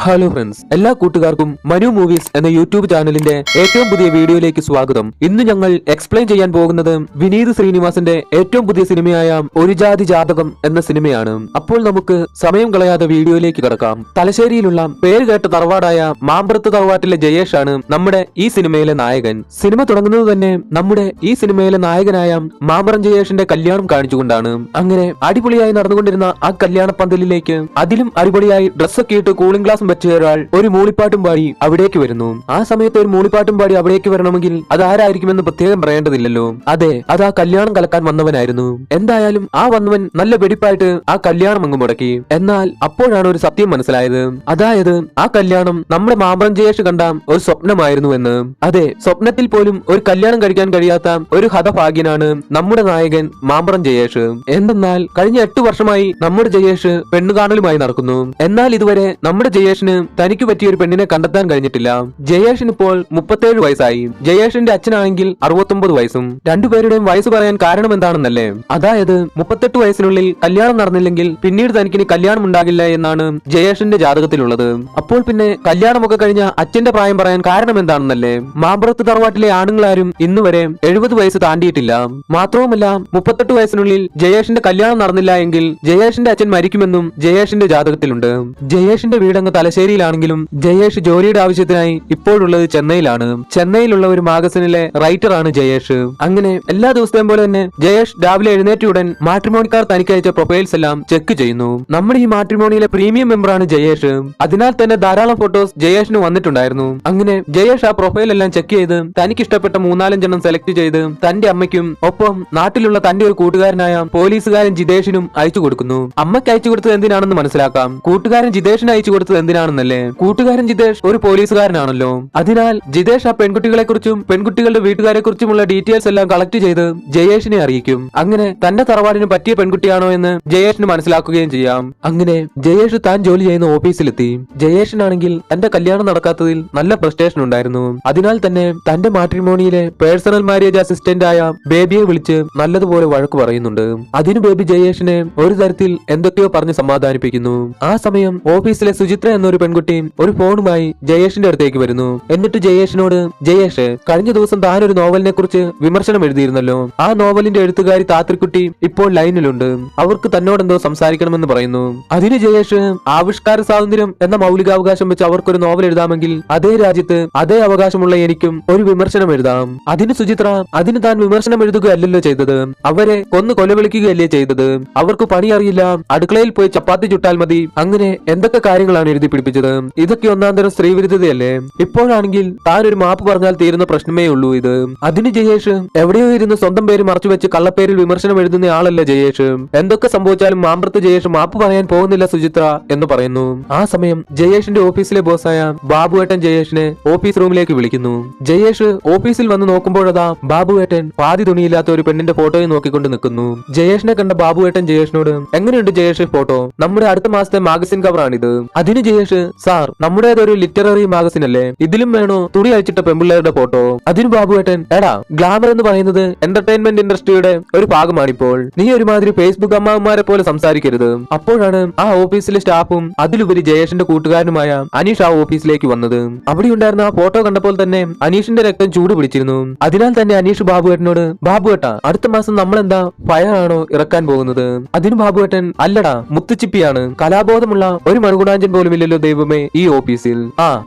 Hello friends, എല്ലാ കൂട്ടുകാർക്കും Manu movies എന്ന യൂട്യൂബ് ചാനലിന്റെ ഏറ്റവും പുതിയ വീഡിയോയിലേക്ക് സ്വാഗതം. ഇന്ന് ഞങ്ങൾ എക്സ്പ്ലെയിൻ ചെയ്യാൻ പോകുന്നത് വിനീത് ശ്രീനിവാസന്റെ ഏറ്റവും പുതിയ സിനിമയായ ഒരു ജാതി ജാതകം എന്ന സിനിമയാണ്. അപ്പോൾ നമുക്ക് സമയം കളയാതെ വീഡിയോയിലേക്ക് കടക്കാം. തലശ്ശേരിയിലുള്ള പേരുകേട്ട തറവാടായ മാമ്പറത്ത് തറവാട്ടിലെ ജയേഷ് ആണ് നമ്മുടെ ഈ സിനിമയിലെ നായകൻ. സിനിമ തുടങ്ങുന്നത് തന്നെ നമ്മുടെ ഈ സിനിമയിലെ നായകനായ മാമ്പറം ജയേഷിന്റെ കല്യാണം കാണിച്ചുകൊണ്ടാണ്. അങ്ങനെ അടിപൊളിയായി നടന്നുകൊണ്ടിരുന്ന ആ കല്യാണ പന്തലിലേക്ക് അതിലും അടിപൊളിയായി ഡ്രസ്സൊക്കെ ഇട്ട് കൂളിംഗ് ഗ്ലാസും വെച്ച ഒരാൾ ഒരു മൂളിപ്പാട്ടും പാടി അവിടേക്ക് വരുന്നു. ആ സമയത്ത് ഒരു മൂളിപ്പാട്ടും പാടി അവിടേക്ക് വരണമെങ്കിൽ അത് ആരായിരിക്കുമെന്ന് പ്രത്യേകം പറയേണ്ടതില്ലല്ലോ. അതെ, അത് ആ കല്യാണം കലക്കാൻ വന്നവനായിരുന്നു. എന്തായാലും ആ വന്നവൻ നല്ല വെടിപ്പായിട്ട് ആ കല്യാണം അങ്ങ് മുടക്കി. എന്നാൽ അപ്പോഴാണ് ഒരു സത്യം മനസ്സിലായത്. അതായത് ആ കല്യാണം നമ്മുടെ മാമ്പറം ജയേഷ് കണ്ട ഒരു സ്വപ്നമായിരുന്നു എന്ന്. അതെ, സ്വപ്നത്തിൽ പോലും ഒരു കല്യാണം കഴിക്കാൻ കഴിയാത്ത ഒരു ഹതഭാഗ്യനാണ് നമ്മുടെ നായകൻ മാമ്പറം ജയേഷ്. എന്തെന്നാൽ കഴിഞ്ഞ 8 വർഷമായി നമ്മുടെ ജയേഷ് പെണ്ണുകാണലുമായി നടക്കുന്നു. എന്നാൽ ഇതുവരെ നമ്മുടെ ജയേഷിന് തനിക്ക് പറ്റിയ ഒരു പെണ്ണിനെ കണ്ടെത്താൻ കഴിഞ്ഞിട്ടില്ല. ജയേഷിന് ഇപ്പോൾ 37 വയസ്സായി. ജയേഷിന്റെ അച്ഛനാണെങ്കിൽ 69 വയസ്സും. രണ്ടുപേരുടെയും വയസ്സ് പറയാൻ കാരണം എന്താണെന്നല്ലേ? അതായത് 38 വയസ്സിനുള്ളിൽ കല്യാണം നടന്നില്ലെങ്കിൽ പിന്നീട് തനിക്കിനി കല്യാണം ഉണ്ടാകില്ല എന്നാണ് ജയേഷിന്റെ ജാതകത്തിലുള്ളത്. അപ്പോൾ പിന്നെ കല്യാണമൊക്കെ കഴിഞ്ഞ അച്ഛന്റെ പ്രായം പറയാൻ കാരണം എന്താണെന്നല്ലേ? മാമ്പറത്ത് തറവാട്ടിലെ ആണുങ്ങളാരും ഇന്നുവരെ 70 വയസ്സ് താണ്ടിയിട്ടില്ല. മാത്രവുമല്ല 38 വയസ്സിനുള്ളിൽ ജയേഷിന്റെ കല്യാണം നടന്നില്ല എങ്കിൽ ജയേഷിന്റെ അച്ഛൻ മരിക്കുമെന്നും ജയേഷിന്റെ ജാതകത്തിലുണ്ട്. ജയേഷിന്റെ വീടങ്ങ് തലശ്ശേരിയിലാണെങ്കിലും ജയേഷ് ജോലിയുടെ ആവശ്യത്തിനായി ഇപ്പോഴുള്ളത് ചെന്നൈയിലാണ്. ചെന്നൈയിലുള്ള ഒരു മാഗസിനിലെ റൈറ്ററാണ് ജയേഷ്. അങ്ങനെ എല്ലാ ദിവസത്തെയും പോലെ തന്നെ ജയേഷ് രാവിലെ എഴുന്നേറ്റുടൻ മാട്രിമോണിക്കാർ തനിക്ക് അയച്ച പ്രൊഫൈൽസ് എല്ലാം ചെക്ക് ചെയ്യുന്നു. നമ്മുടെ ഈ മാട്രിമോണിയിലെ പ്രീമിയം മെമ്പറാണ് ജയേഷ്. അതിനാൽ തന്നെ ധാരാളം ഫോട്ടോസ് ജയേഷിന് വന്നിട്ടുണ്ടായിരുന്നു. അങ്ങനെ ജയേഷ് ആ പ്രൊഫൈൽ എല്ലാം ചെക്ക് ചെയ്ത് തനിക്ക് ഇഷ്ടപ്പെട്ട 3-4 സെലക്ട് ചെയ്ത് തന്റെ അമ്മയ്ക്കും ഒപ്പം നാട്ടിലുള്ള തന്റെ ഒരു കൂട്ടുകാരനായ പോലീസുകാരൻ ജിതേഷിനും അയച്ചു കൊടുക്കുന്നു. അമ്മയ്ക്ക് അയച്ചു കൊടുത്തത് എന്തിനാണെന്ന് മനസ്സിലാക്കാം. കൂട്ടുകാരൻ ജിതേഷിന് അയച്ചു കൊടുത്തത് എന്തിനാണെന്നല്ലേ? കൂട്ടുകാരൻ ജിതേഷ് ഒരു പോലീസുകാരനാണല്ലോ. അതിനാൽ ജിതേഷ് ആ പെൺകുട്ടികളെ കുറിച്ചും പെൺകുട്ടികളുടെ വീട്ടുകാരെ കുറിച്ചുമുള്ള ഡീറ്റെയിൽസ് എല്ലാം കളക്ട് ചെയ്ത് ജയേഷിനെ അറിയിക്കും. അങ്ങനെ തന്റെ തറവാടിന് പറ്റിയ പെൺകുട്ടിയാണോ എന്ന് ജയേഷിന് മനസ്സിലാക്കുകയും ചെയ്യാം. അങ്ങനെ ജയേഷ് താൻ ജോലി ചെയ്യുന്ന ഓഫീസിലെത്തി. ജയേഷിനാണെങ്കിൽ തന്റെ കല്യാണം നടക്കാത്തതിൽ നല്ല ഫ്രസ്ട്രേഷൻ ഉണ്ടായിരുന്നു. അതിനാൽ തന്നെ തന്റെ മാട്രിമോണിയിലെ പേഴ്സണൽ മാരേജ് അസിസ്റ്റന്റ് ആയ ബേബിയെ വിളിച്ച് നല്ലതുപോലെ വഴക്ക് പറയുന്നുണ്ട്. അതിന് ബേബി ജയേഷിനെ ഒരു തരത്തിൽ എന്തൊക്കെയോ പറഞ്ഞ് സമാധാനിപ്പിക്കുന്നു. ആ സമയം ഓഫീസിലെ സുചിത്ര എന്നൊരു പെൺകുട്ടി ഒരു ഫോണുമായി ജയേഷിന്റെ അടുത്തേക്ക് വരുന്നു. എന്നിട്ട് ജയേഷിനോട്, ജയേഷ്, കഴിഞ്ഞ ദിവസം താൻ ഒരു നോവലിനെ കുറിച്ച് വിമർശനം എഴുതിയിരുന്നല്ലോ. ആ നോവലിന്റെ എഴുത്തുകാരി താത്രിക്കുട്ടി ഇപ്പോൾ ലൈനിലുണ്ട്. അവർക്ക് തന്നോടെന്തോ സംസാരിക്കണമെന്ന് പറയുന്നു. അതിന് ജയേഷ്, ആവിഷ്കാര സ്വാതന്ത്ര്യം എന്ന മൗലികാവകാശം വെച്ച് അവർക്കൊരു നോവൽ എഴുതാമെങ്കിൽ അതേ രാജ്യത്ത് അതേ അവകാശമുള്ള എനിക്കും ഒരു വിമർശനം എഴുതാം. അതിന് സുചിത്ര, അതിന് താൻ വിമർശനം എഴുതുകയല്ലല്ലോ ചെയ്തത്, അവരെ കൊലവിളിക്കുകയല്ലേ ചെയ്തത്. അവർക്ക് പണി അറിയില്ല, അടുക്കളയിൽ പോയി ചപ്പാത്തി ചുട്ടാൽ മതി, അങ്ങനെ എന്തൊക്കെ കാര്യങ്ങളാണ് എഴുതി പിടിപ്പിച്ചത്. ഇതൊക്കെ ഒന്നാം തരം സ്ത്രീവിരുദ്ധതയല്ലേ? ഇപ്പോഴാണെങ്കിൽ താൻ ഒരു മാപ്പ് പറഞ്ഞാൽ തീരുന്ന പ്രശ്നമേ ഉള്ളൂ ഇത്. അതിന് ജയേഷ്, എവിടെയോ ഇരുന്ന് സ്വന്തം പേര് മറച്ചുവെച്ച് കള്ളപ്പേരിൽ വിമർശനം എഴുതുന്ന ആളല്ല ജയേഷ്. എന്തൊക്കെ സംഭവിച്ചാലും മാമ്പറത്ത് ജയേഷ് മാപ്പ് പറയാൻ പോകുന്നില്ല സുചിത്ര എന്ന് പറയുന്നു. ആ സമയം ജയേഷിന്റെ ഓഫീസിലെ ബോസായ ബാബുവേട്ടൻ ജയേഷിനെ ഓഫീസ് റൂമിലേക്ക് വിളിക്കുന്നു. ജയേഷ് ഓഫീസിൽ വന്ന് നോക്കുമ്പോഴതാ ബാബുവേട്ടൻ പാതി തുണിയില്ലാത്ത ഒരു പെണ്ണിന്റെ ഫോട്ടോയെ നോക്കിക്കൊണ്ട് നിൽക്കുന്നു. ജയേഷിനെ കണ്ട ബാബുവേട്ടൻ ജയേഷിനോട്, എങ്ങനെയുണ്ട് ജയേഷ് ഫോട്ടോ? നമ്മുടെ അടുത്ത മാസത്തെ മാഗസിൻ കവറാണിത്. അതിന് ജയേഷ്, സാർ, നമ്മുടേതൊരു ലിറ്റററി മാഗസിൻ അല്ലേ, ഇതിലും വേണോ തുണി അയച്ചിട്ട പെൺപിള്ളേരുടെ ഫോട്ടോ? അതിന് ബാബുവേട്ടൻ, എടാ, ഗ്ലാമർ എന്ന് പറയുന്നത് എന്റർടൈൻമെന്റ് ഇൻഡസ്ട്രിയുടെ ഒരു ഭാഗമാണിപ്പോൾ. നീ ഒരുമാതിരി ഫേസ്ബുക്ക് അമ്മാവന്മാരെ പോലെ സംസാരിക്കരുത്. അപ്പോഴാണ് ആ ഓഫീസിലെ സ്റ്റാഫും അതിലുപരി ജയേഷിന്റെ കൂട്ടുകാരനുമായ അനീഷ് ആ ഓഫീസിലേക്ക് വന്നത്. അവിടെ ഉണ്ടായിരുന്ന ആ ഫോട്ടോ കണ്ടപ്പോൾ തന്നെ അനീഷിന്റെ രക്തം ചൂട് പിടിച്ചിരുന്നു. അതിനാൽ തന്നെ അനീഷ് ബാബുവേട്ടനോട്, ബാബുവേട്ടാ, അടുത്ത മാസം നമ്മളെന്താ ഫയർ ആണോ ഇറക്കാൻ പോകുന്നത്? അതിന് ബാബുവേട്ടൻ, അല്ലടാ, മുത്തുച്ചിപ്പിയാണ്. കലാബോധമുള്ള ഒരു മറുകുണാഞ്ചൻ പോലും ഇല്ലല്ലോ ദൈവമേ ഈ ഓഫീസിൽ.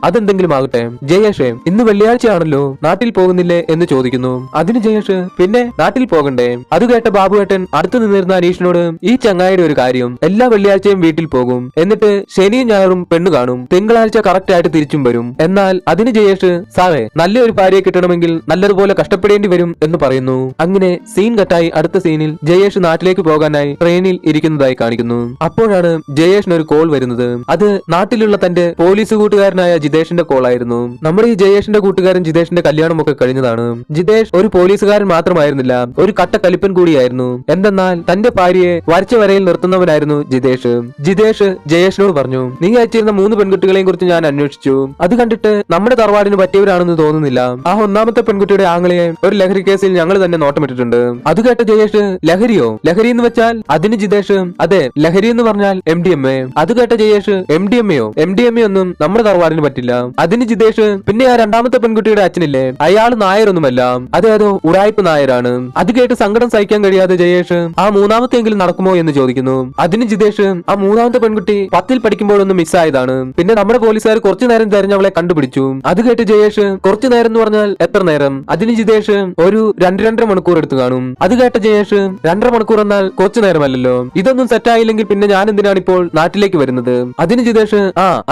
അതെന്തെങ്കിലും ആകട്ടെ. ജയേഷ്, ഇന്ന് വെള്ളിയാഴ്ചയാണല്ലോ, നാട്ടിൽ പോകുന്നില്ലേ എന്ന് ചോദിക്കുന്നു. അതിന് ജയേഷ്, പിന്നെ നാട്ടിൽ പോകണ്ടേ? അത് കേട്ട ബാബുവേട്ടൻ അടുത്ത് നിന്നിരുന്ന അനീഷിനോട്, ഈ ചങ്ങായിയുടെ ഒരു കാര്യം, എല്ലാ വെള്ളിയാഴ്ചയും വീട്ടിൽ പോകും, എന്നിട്ട് ശനിയും ഞായറും പെണ്ണു കാണും, തിങ്കളാഴ്ച കറക്റ്റ് ആയിട്ട് തിരിച്ചും വരും. എന്നാൽ അതിന് ജയേഷ്, സാറേ, നല്ലൊരു ഭാര്യയെ കിട്ടണമെങ്കിൽ നല്ലതുപോലെ കഷ്ടപ്പെടേണ്ടി വരും എന്ന് പറയുന്നു. അങ്ങനെ സീൻ കട്ടായി അടുത്ത സീനിൽ ജയേഷ് നാട്ടിലേക്ക് പോകാനായി ട്രെയിനിൽ ഇരിക്കുന്നതായി കാണിക്കുന്നു. അപ്പോഴാണ് ജയേഷിന് ഒരു കോൾ വരുന്നത്. അത് നാട്ടിലുള്ള തന്റെ പോലീസ് കൂട്ടുകാരനായ ജിതേഷിന്റെ കോൾ ആയിരുന്നു. നമ്മുടെ ഈ ജയേഷിന്റെ കൂട്ടുകാരൻ ജിതേഷിന്റെ കല്യാണമൊക്കെ കഴിഞ്ഞതാണ്. ജിതേഷ് ഒരു പോലീസുകാരൻ മാത്രമായിരുന്നില്ല, ഒരു കട്ട കലിപ്പൻ കൂടിയായിരുന്നു. എന്തെന്നാൽ തന്റെ ഭാര്യയെ വരച്ച വരയിൽ നിർത്തുന്നവനായിരുന്നു ജിതേഷ്. ജിതേഷ് ജയേഷിനോട് പറഞ്ഞു, നീ അയച്ചിരുന്ന 3 പെൺകുട്ടികളെയും കുറിച്ച് ഞാൻ അന്വേഷിച്ചു. അത് കണ്ടിട്ട് നമ്മുടെ തറവാടിന് പറ്റിയവരാണെന്ന് തോന്നുന്നില്ല. ആ 1ാമത്തെ പെൺകുട്ടിയുടെ ആങ്ങളെ ഒരു ലഹരി കേസിൽ ഞങ്ങൾ തന്നെ നോട്ടമിട്ടിട്ടുണ്ട്. അത് കേട്ട ജയേഷ്, ലഹരിയോ? ലഹരി എന്ന് വെച്ചാൽ? അതിന് ജിതേഷ്, അതെ, ലഹരി എന്ന് പറഞ്ഞാൽ MDMA. അത് കേട്ട ജയേഷ്, MDMA അയ്യോ MDMA ഒന്നും നമ്മുടെ തറവാടിന് പറ്റില്ല. അതിന് ജിതേഷ് പിന്നെ ആ രണ്ടാമത്തെ പെൺകുട്ടിയുടെ അച്ഛനില്ലേ, അയാൾ നായരൊന്നുമല്ല, അതേതോ ഉടായ്പ നായരാണ്. അത് കേട്ട് സങ്കടം സഹിക്കാൻ കഴിയാതെ ജയേഷ് ആ മൂന്നാമത്തെങ്കിലും നടക്കുമോ എന്ന് ചോദിക്കുന്നു. അതിന് ജിതേഷ് ആ മൂന്നാമത്തെ പെൺകുട്ടി 10ൽ പഠിക്കുമ്പോഴൊന്ന് മിസ്സായതാണ്, പിന്നെ നമ്മുടെ പോലീസുകാർ കുറച്ചു നേരം തെരഞ്ഞ് അവളെ കണ്ടുപിടിച്ചു. അത് കേട്ട് ജയേഷ് കുറച്ചു നേരം എന്ന് പറഞ്ഞാൽ എത്ര നേരം, അതിന് ജിതേഷ് ഒരു 2-2.5 മണിക്കൂർ എടുത്തു കാണും. അത് കേട്ട ജയേഷ് 2.5 മണിക്കൂർ എന്നാൽ കുറച്ചു നേരമല്ലല്ലോ, ഇതൊന്നും സെറ്റായില്ലെങ്കിൽ പിന്നെ ഞാൻ എന്തിനാണ് ഇപ്പോൾ നാട്ടിലേക്ക് വരുന്നത്. അതിന് ജിതേഷ്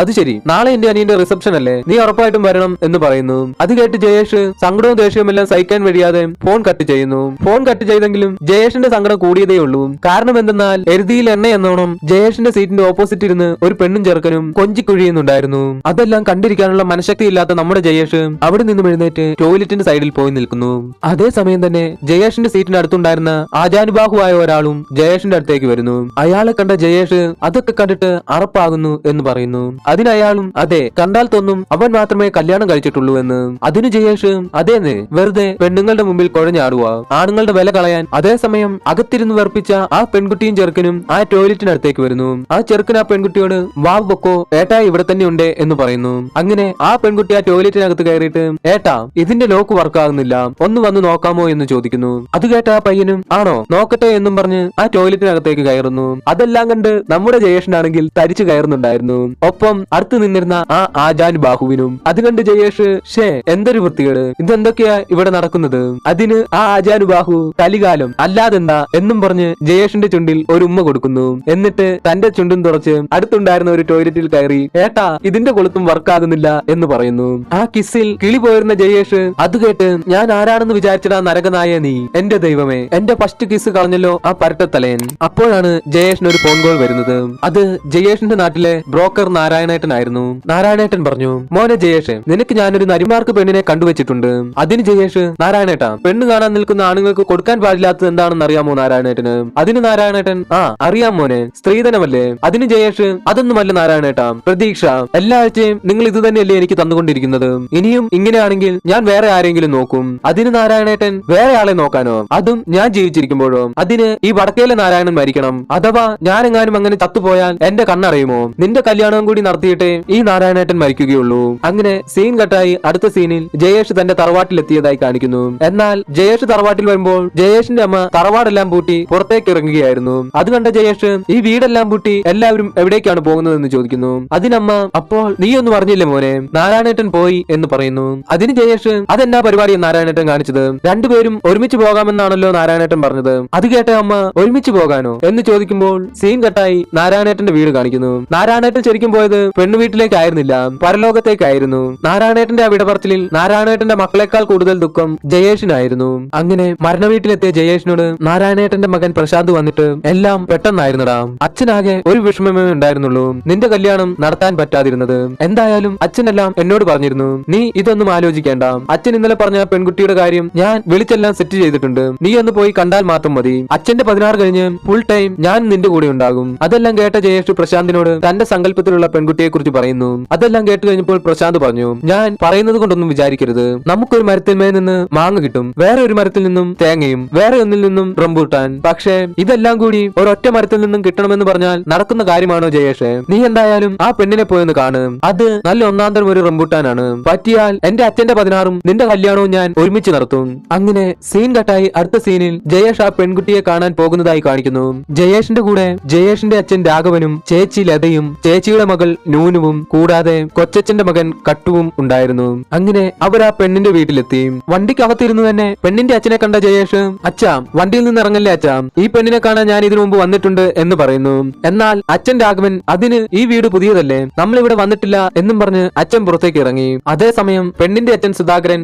അത് ശരി, നാളെ എന്റെ അനിയന്റെ റിസപ്ഷൻ അല്ലേ, നീ ഉറപ്പായിട്ടും വരണം എന്ന് പറയുന്നു. അത് കേട്ട് ജയേഷ് സങ്കടവും ദേഷ്യവും എല്ലാം സഹിക്കാൻ കഴിയാതെ ഫോൺ കട്ട് ചെയ്യുന്നു. ഫോൺ കട്ട് ചെയ്തെങ്കിലും ജയേഷിന്റെ സങ്കടം കൂടിയതേ ഉള്ളൂ. കാരണം എന്തെന്നാൽ എരുതിയിൽ എണ്ണ എന്നോണം ജയേഷിന്റെ സീറ്റിന്റെ ഓപ്പോസിറ്റ് ഇരുന്ന് ഒരു പെണ്ണും ചെറുക്കനും കൊഞ്ചിക്കുഴിയുന്നുണ്ടായിരുന്നു. അതെല്ലാം കണ്ടിരിക്കാനുള്ള മനഃശക്തി ഇല്ലാത്ത നമ്മുടെ ജയേഷ് അവിടെ നിന്നും എഴുന്നേറ്റ് ടോയ്ലറ്റിന്റെ സൈഡിൽ പോയി നിൽക്കുന്നു. അതേസമയം തന്നെ ജയേഷിന്റെ സീറ്റിന് അടുത്തുണ്ടായിരുന്ന ആജാനുബാഹുവായ ഒരാളും ജയേഷിന്റെ അടുത്തേക്ക് വരുന്നു. അയാളെ കണ്ട ജയേഷ് അതൊക്കെ കണ്ടിട്ട് അറപ്പാകുന്നു എന്ന് പറയുന്നു. അതിനയാളും അതെ, കണ്ടാൽ തോന്നും അവൻ മാത്രമേ കല്യാണം കഴിച്ചിട്ടുള്ളൂ എന്ന്. അതിന് ജയേഷ് അതേന്ന്, വെറുതെ പെണ്ണുങ്ങളുടെ മുമ്പിൽ കുഴഞ്ഞാടുക, ആണുങ്ങളുടെ വില കളയാൻ. അതേസമയം അകത്തിരുന്ന് വെറുപ്പിച്ച ആ പെൺകുട്ടിയും ചെറുക്കനും ആ ടോയ്ലറ്റിനടുത്തേക്ക് വരുന്നു. ആ ചെറുക്കൻ ആ പെൺകുട്ടിയോട് വാവ് പൊക്കോ, ഏട്ടാ ഇവിടെ തന്നെ ഉണ്ട് എന്ന് പറയുന്നു. അങ്ങനെ ആ പെൺകുട്ടി ആ ടോയ്ലറ്റിനകത്ത് കയറിയിട്ട് ഏട്ടാ ഇതിന്റെ ലോക്ക് വർക്ക് ആകുന്നില്ല, ഒന്ന് വന്ന് നോക്കാമോ എന്ന് ചോദിക്കുന്നു. അത് കേട്ട ആ പയ്യനും ആണോ നോക്കട്ടെ എന്നും പറഞ്ഞ് ആ ടോയ്ലറ്റിനകത്തേക്ക് കയറുന്നു. അതെല്ലാം കണ്ട് നമ്മുടെ ജയേഷിനാണെങ്കിൽ തരിച്ചു കയറുന്നുണ്ടായിരുന്നു. ഒപ്പം അടുത്ത് നിന്നിരുന്ന ആ ആജാൻ ബാഹുവിനും. അത് കണ്ട് ജയേഷ് ഷേ എന്തൊരു വൃത്തികേട്, ഇതെന്തൊക്കെയാ ഇവിടെ നടക്കുന്നത്. അതിന് ആ ആജാനു ബാഹു കലികാലം അല്ലാതെന്താ എന്നും പറഞ്ഞ് ജയേഷിന്റെ ചുണ്ടിൽ ഒരു ഉമ്മ കൊടുക്കുന്നു. എന്നിട്ട് തന്റെ ചുണ്ടും തുറച്ച് അടുത്തുണ്ടായിരുന്ന ഒരു ടോയ്ലറ്റിൽ കയറി ഏട്ടാ ഇതിന്റെ കൊളുത്തും വർക്കാകുന്നില്ല എന്ന് പറയുന്നു. ആ കിസ്സിൽ കിളി പോയിരുന്ന ജയേഷ് അത് കേട്ട് ഞാൻ ആരാണെന്ന് വിചാരിച്ചടാ നരകനായ നീ, എന്റെ ദൈവമേ എന്റെ ഫസ്റ്റ് കിസ് കളഞ്ഞല്ലോ ആ പരട്ടത്തലയൻ. അപ്പോഴാണ് ജയേഷിന് ഒരു ഫോൺ കോൾ വരുന്നത്. അത് ജയേഷിന്റെ നാട്ടിലെ ബ്രോക്കർ നാരായണേട്ടനായിരുന്നു. നാരായണേട്ടൻ പറഞ്ഞു മോനെ ജയേഷ്, നിനക്ക് ഞാനൊരു നരിമാർക്ക് പെണ്ണിനെ കണ്ടുവച്ചിട്ടുണ്ട്. അതിന് ജയേഷ് നാരായണേട്ട പെണ്ണ് കാണാൻ നിൽക്കുന്ന ആണുങ്ങൾക്ക് കൊടുക്കാൻ പാടില്ലാത്തത് എന്താണെന്ന് അറിയാമോ നാരായണേട്ടന്. അതിന് നാരായണേട്ടൻ അറിയാം മോനെ, സ്ത്രീധനമല്ലേ. അതിന് ജയേഷ് അതൊന്നുമല്ല നാരായണേട്ടാ, പ്രതീക്ഷ. എല്ലാ ആഴ്ചയും നിങ്ങൾ ഇത് തന്നെയല്ലേ എനിക്ക് തന്നുകൊണ്ടിരിക്കുന്നത്, ഇനിയും ഇങ്ങനെയാണെങ്കിൽ ഞാൻ വേറെ ആരെങ്കിലും നോക്കും. അതിന് നാരായണേട്ടൻ വേറെ ആളെ നോക്കാനോ, അതും ഞാൻ ജീവിച്ചിരിക്കുമ്പോഴോ. അതിന് ഈ വടക്കേലെ നാരായണൻ മരിക്കണം, അഥവാ ഞാനെങ്ങാനും അങ്ങനെ ചത്തുപോയാൽ എന്റെ കണ്ണറിയുമോ. നിന്റെ കല്യാണവും കൂടി നടത്തിയിട്ടേ ഈ നാരായണേട്ടൻ മരിക്കുകയുള്ളൂ. അങ്ങനെ സീൻ കട്ടായി അടുത്ത സീനിൽ ജയേഷ് തന്റെ തറവാട്ടിലെത്തിയതായി കാണിക്കുന്നു. എന്നാൽ ജയേഷ് തറവാട്ടിൽ വരുമ്പോൾ ജയേഷിന്റെ അമ്മ തറവാടെല്ലാം പൂട്ടി പുറത്തേക്ക് ഇറങ്ങുകയായിരുന്നു. അത് കണ്ട ജയേഷ് ഈ വീടെല്ലാം പൂട്ടി എല്ലാവരും എവിടേക്കാണ് പോകുന്നതെന്ന് ചോദിക്കുന്നു. അതിനമ്മ അപ്പോൾ നീ ഒന്നും പറഞ്ഞില്ലേ മോനെ, നാരായണേട്ടൻ പോയി എന്ന് പറയുന്നു. അതിന് ജയേഷ് അതെന്നാ പരിപാടി നാരായണേട്ടൻ കാണിച്ചത്, രണ്ടുപേരും ഒരുമിച്ച് പോകാമെന്നാണല്ലോ നാരായണേട്ടൻ പറഞ്ഞത്. അത് കേട്ട അമ്മ ഒരുമിച്ച് പോകാനോ എന്ന് ചോദിക്കുമ്പോൾ സീൻ കട്ടായി നാരായണേട്ടന്റെ വീട് കാണിക്കുന്നു. നാരായണേട്ടൻ ശരിക്കും പോയത് പെണ്ണു വീട്ടിലേക്കായിരുന്നില്ല, പരലോകത്തേക്കായിരുന്നു. നാരായണേട്ടന്റെ ആ വിടപറച്ചിലിൽ നാരായണേട്ടന്റെ മക്കളെക്കാൾ കൂടുതൽ ദുഃഖം ജയേഷിനായിരുന്നു. അങ്ങനെ മരണ വീട്ടിലെത്തിയ ജയേഷിനോട് നാരായണേട്ടന്റെ മകൻ പ്രശാന്ത് വന്നിട്ട് എല്ലാം പെട്ടെന്നായിരുന്നടാ, അച്ഛനാകെ ഒരു വിഷമമേ ഉണ്ടായിരുന്നുള്ളൂ, നിന്റെ കല്യാണം നടത്താൻ പറ്റാതിരുന്നത്. എന്തായാലും അച്ഛനെല്ലാം എന്നോട് പറഞ്ഞിരുന്നു, നീ ഇതൊന്നും ആലോചിക്കേണ്ട. അച്ഛൻ ഇന്നലെ പറഞ്ഞ പെൺകുട്ടിയുടെ കാര്യം ഞാൻ വിളിച്ചെല്ലാം സെറ്റ് ചെയ്തിട്ടുണ്ട്, നീ ഒന്ന് പോയി കണ്ടാൽ മാത്രം മതി. അച്ഛന്റെ 16 കഴിഞ്ഞ് ഫുൾ ടൈം ഞാൻ നിന്റെ കൂടെ ഉണ്ടാകും. അതെല്ലാം കേട്ട ജയേഷ് പ്രശാന്തിനോട് തന്റെ സങ്കല്പത്തിലുള്ള പെൺകുട്ടിയെ കുറിച്ച് പറയുന്നു. അതെല്ലാം കേട്ട് കഴിഞ്ഞപ്പോൾ പ്രശാന്ത് പറഞ്ഞു, ഞാൻ പറയുന്നത് കൊണ്ടൊന്നും വിചാരിക്കരുത്, നമുക്കൊരു മരത്തിന്മേൽ നിന്ന് മാങ്ങ കിട്ടും, വേറെ ഒരു മരത്തിൽ നിന്നും തേങ്ങയും, വേറെ ഒന്നിൽ നിന്നും റംബൂട്ടാൻ. പക്ഷേ ഇതെല്ലാം കൂടി ഒരൊറ്റ മരത്തിൽ നിന്നും കിട്ടണമെന്ന് പറഞ്ഞാൽ നടക്കുന്ന കാര്യമാണോ ജയേഷ്? നീ എന്തായാലും ആ പെണ്ണിനെ പോയെന്ന് കാണ്, അത് നല്ല ഒന്നാന്തരം ഒരു റംബൂട്ടാനാണ്. പറ്റിയാൽ എന്റെ അച്ഛന്റെ 16ഉം നിന്റെ കല്യാണവും ഞാൻ ഒരുമിച്ച് നടത്തും. അങ്ങനെ സീൻ കട്ടായി അടുത്ത സീനിൽ ജയേഷ് ആ പെൺകുട്ടിയെ കാണാൻ പോകുന്നതായി കാണിക്കുന്നു. ജയേഷിന്റെ കൂടെ ജയേഷിന്റെ അച്ഛൻ രാഘവനും ചേച്ചി ലതയും ചേച്ചിയുടെ മകൾ നൂനുവും കൂടാതെ കൊച്ചച്ഛന്റെ മകൻ കട്ടുവും ഉണ്ടായിരുന്നു. അങ്ങനെ അവർ ആ പെണ്ണിന്റെ വീട്ടിലെത്തി. വണ്ടിക്കകത്തിരുന്ന് തന്നെ പെണ്ണിന്റെ അച്ഛനെ കണ്ട ജയേഷ് അച്ഛാ വണ്ടിയിൽ നിന്ന് ഇറങ്ങല്ലേ അച്ഛാ, ഈ പെണ്ണിനെ കാണാൻ ഞാൻ ഇതിനു മുമ്പ് വന്നിട്ടുണ്ട് എന്ന് പറയുന്നു. എന്നാൽ അച്ഛൻ രാഘവൻ അതിന് ഈ വീട് പുതിയതല്ലേ, നമ്മൾ ഇവിടെ വന്നിട്ടില്ല എന്നും പറഞ്ഞ് അച്ഛൻ പുറത്തേക്ക് ഇറങ്ങി. അതേസമയം പെണ്ണിന്റെ അച്ഛൻ സുധാകരൻ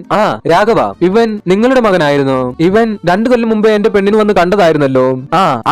രാഘവ ഇവൻ നിങ്ങളുടെ മകനായിരുന്നു, ഇവൻ 2 കൊല്ലം മുമ്പേ എന്റെ പെണ്ണിന് വന്ന് കണ്ടതായിരുന്നല്ലോ,